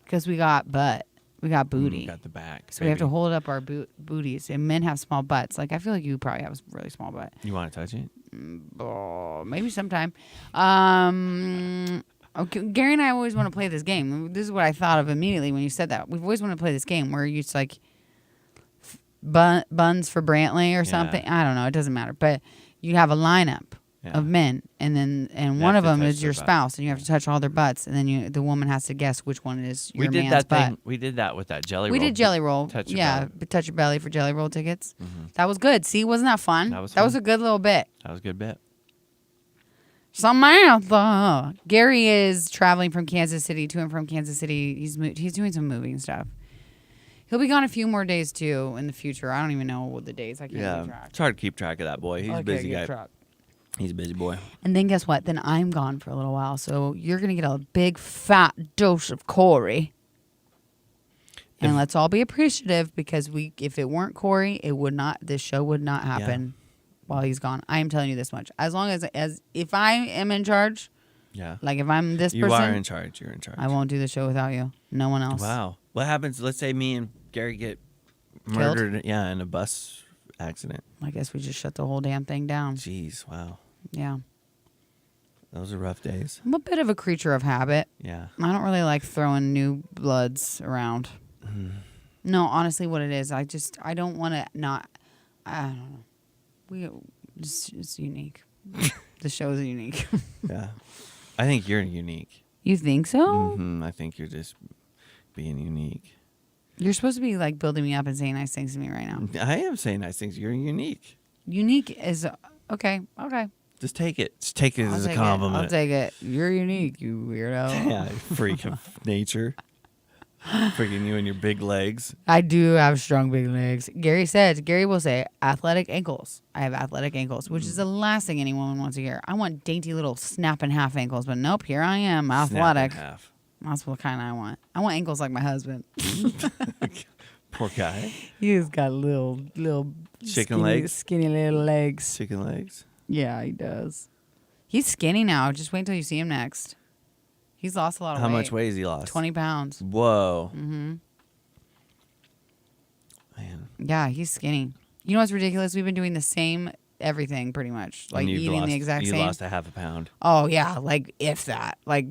Because we got butt. We got booty. Got the back. So we have to hold up our booties. And men have small butts. Like, I feel like you probably have a really small butt. You want to touch it? Oh, maybe sometime. Okay, Gary and I always want to play this game. This is what I thought of immediately when you said that. We've always wanted to play this game where it's like buns for Brantley or something. I don't know. It doesn't matter. But you have a lineup of men, and one of them is your spouse, and you have to touch all their butts, and then the woman has to guess which one is your man's butt. We did that with that jelly roll. We did jelly roll. Touch your belly. Touch your belly for jelly roll tickets. That was good. See, wasn't that fun? That was That was fun. a good little bit. That was a good bit. Samantha. Gary is traveling from Kansas City to and from Kansas City. He's doing some moving stuff. He'll be gone a few more days too in the future. I don't even know what the days. I can't keep track. It's hard to keep track of that boy. He's a busy guy. He's a busy boy. And then guess what? Then I'm gone for a little while. So you're gonna get a big fat dose of Corey. And let's all be appreciative because if it weren't Corey, this show would not happen while he's gone. I am telling you this much. As long as if I am in charge, like if I'm this You person, are in charge. You're in charge. I won't do the show without you. No one else. Wow. What happens? Let's say me and Gary get murdered. Yeah, in a bus accident. I guess we just shut the whole damn thing down. Jeez. Wow. Yeah. Those are rough days. I'm a bit of a creature of habit. Yeah. I don't really like throwing new bloods around. No, honestly, what it is, I don't want to not. I don't know. It's unique. The show is unique. Yeah. I think you're unique. You think so? I think you're just being unique. You're supposed to be like building me up and saying nice things to me right now. I am saying nice things. You're unique. Unique is okay. Okay. Just take it. Just take it I'll as a take compliment. I'll take it. You're unique, you weirdo. Yeah, freak of nature. Freaking you and your big legs. I do have strong big legs. Gary will say athletic ankles. I have athletic ankles, which is the last thing any woman wants to hear. I want dainty little snap in half ankles, but nope, here I am, athletic. Snap in half. That's what kind I want. I want ankles like my husband. Poor guy. He's got little Chicken legs? skinny little legs. Chicken legs. Yeah, he does. He's skinny now. Just wait until you see him next. He's lost a lot of How weight. much weight has he lost? 20 pounds. Whoa. Mm-hmm. Man. Yeah, he's skinny. You know what's ridiculous? We've been doing the same everything pretty much. Like And you've eating lost, the exact you same. lost a half a pound. Oh, yeah. Like, if that. Like,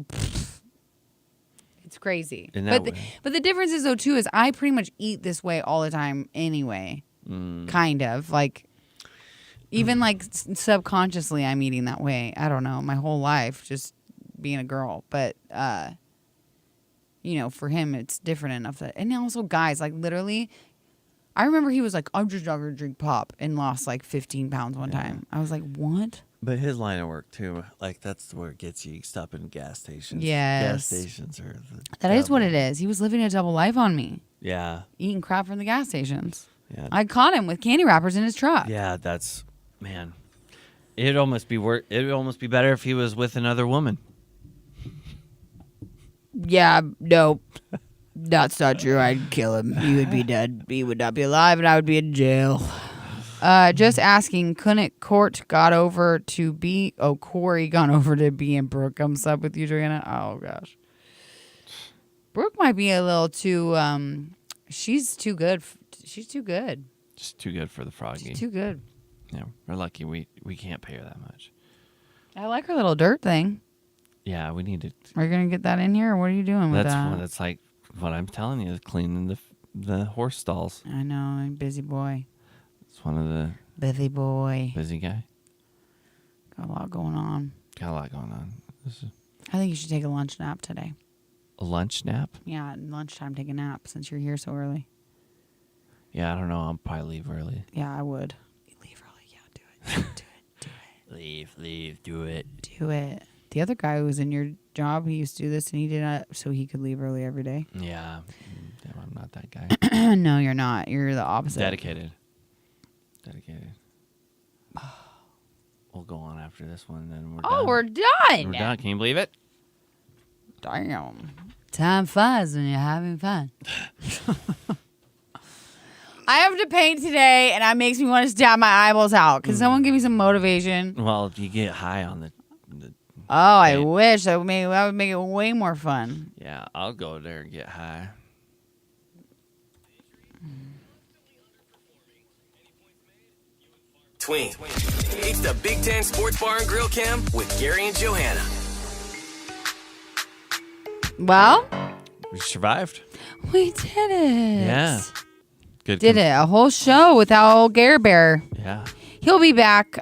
it's crazy. In that way. But the difference is, though, too, is I pretty much eat this way all the time anyway. Kind of. Like, even like subconsciously, I'm eating that way. I don't know. My whole life, just being a girl. But, you know, for him, it's different enough that. And also, guys, like, literally. I remember he was like, I'm just not going to drink pop, and lost like 15 pounds one time. I was like, what? But his line of work, too, like, that's where it gets you. Stop in gas stations. Yes. Gas stations are That is what it is. He was living a double life on me, Yeah. eating crap from the gas stations. Yeah. I caught him with candy wrappers in his truck. Yeah, that's, man. It'd almost be better if he was with another woman. Yeah, no, that's not true. I'd kill him. He would be dead. He would not be alive, and I would be in jail. Just asking, couldn't Corey gone over to be and Brooke come sub with you, Johanna? Oh gosh, Brooke might be a little too. She's too good. She's too good. Just too good for the froggy. She's too good. Yeah, we're lucky we can't pay her that much. I like her little dirt thing. Yeah, we need to. Are you gonna get that in here, or what are you doing with that? That's like what I'm telling you is cleaning the horse stalls. I know, I'm a busy boy. It's one of the Busy boy. busy guy. Got a lot going on. Got a lot going on. This is I think you should take a lunch nap today. a lunch nap. Yeah, at lunchtime, take a nap since you're here so early. Yeah, I don't know. I'll probably leave early. Yeah, I would. Leave early. Yeah, do it. Do it. Leave, do it. Do it. The other guy who was in your job, he used to do this, and he did it so he could leave early every day. Yeah, I'm not that guy. No, you're not. You're the opposite. Dedicated. We'll go on after this one, then we're done. Oh, we're done. We're done. Can you believe it? Damn. Time flies when you're having fun. I have to paint today, and that makes me want to stab my eyeballs out. Can someone give me some motivation? Well, if you get high on the Oh, I paint. wish. That would make it way more fun. Yeah, I'll go there and get high. Tween. It's the Big Ten Sports Bar and Grill Cam with Gary and Johanna. Well, We survived. we did it. Yeah. Good. Did it. A whole show without old Gare Bear. Yeah. He'll be back.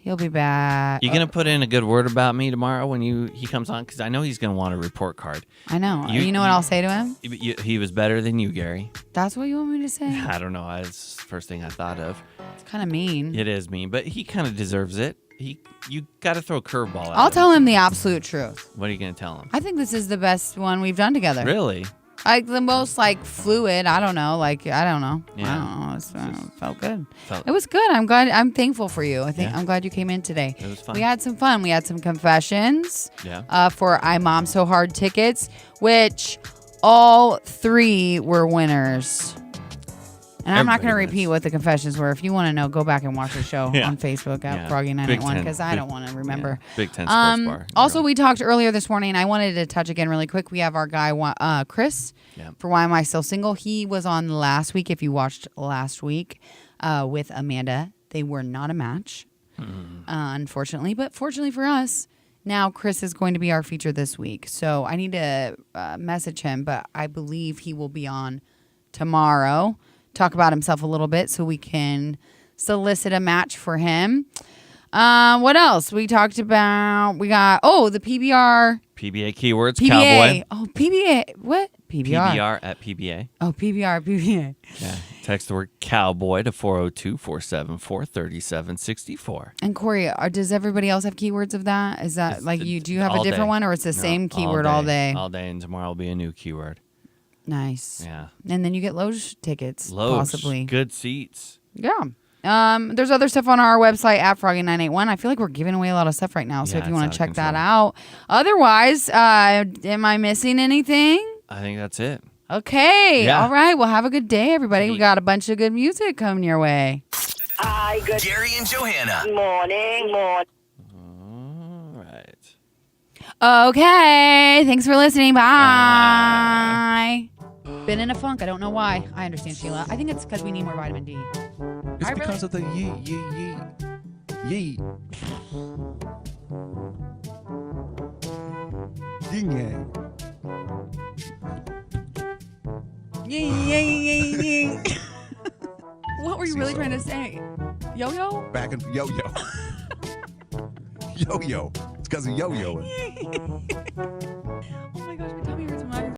He'll be back. You gonna put in a good word about me tomorrow when he comes on? Because I know he's gonna want a report card. I know. You- You know what I'll say to him? He was better than you, Gary. That's what you want me to say? I don't know. That's the first thing I thought of. It's kind of mean. It is mean, but he kind of deserves it. You got to throw a curveball at I'll him. tell him the absolute truth. What are you gonna tell him? I think this is the best one we've done together. Really? Like the most like fluid. I don't know. Like I don't know. Yeah. I don't know. It felt good. Felt- It was good. I'm glad. I'm thankful for you. Yeah. I'm glad you came in today. It was fun. We had some fun. We had some confessions. Yeah. For I Mom So Hard tickets, which all 3 were winners. And I'm not going to Everybody repeat wins. what the confessions were. If you want to know, go back and watch the show Yeah. on Facebook at Yeah. Froggy981 Big Ten. because I Big- don't want to remember. Yeah. Big Ten Sports Bar. Also, we talked earlier this morning. I wanted to touch again really quick. We have our guy, Chris, Yeah. for Why Am I Still Single? He was on last week. If you watched last week with Amanda, they were not a match, unfortunately. But fortunately for us, now Chris is going to be our feature this week. So I need to message him, but I believe he will be on tomorrow. Talk about himself a little bit so we can solicit a match for him. What else? We talked about, we got, the PBR. PBA keywords, PBA. cowboy. Oh, PBA. What? PBR. PBR at PBA. Oh, PBR. Yeah. Text the word cowboy to 402-474-3764. And Corey, does everybody else have keywords of that? Is that do you have a all different day. one or it's the same keyword all day? All day, and tomorrow will be a new keyword. Nice. Yeah. And then you get Loge tickets, Loge, possibly. good seats. Yeah. There's other stuff on our website at Froggy981. I feel like we're giving away a lot of stuff right now. So Yeah, if you it's want out to of check that control. out. Otherwise, am I missing anything? I think that's it. Okay. Yeah. All right. Well, have a good day, everybody. We got a bunch of good music coming your way. Hi, good Gary and Johanna. Morning. All right. Okay. Thanks for listening. Bye. Been in a funk. I don't know why. I understand, Sheila. I think it's because we need more vitamin D. It's because of the yeet. Yin yang. What were you really trying to say? Yo-yo? Back in yo-yo. Yo-yo. It's because of yo-yoing. Oh my gosh.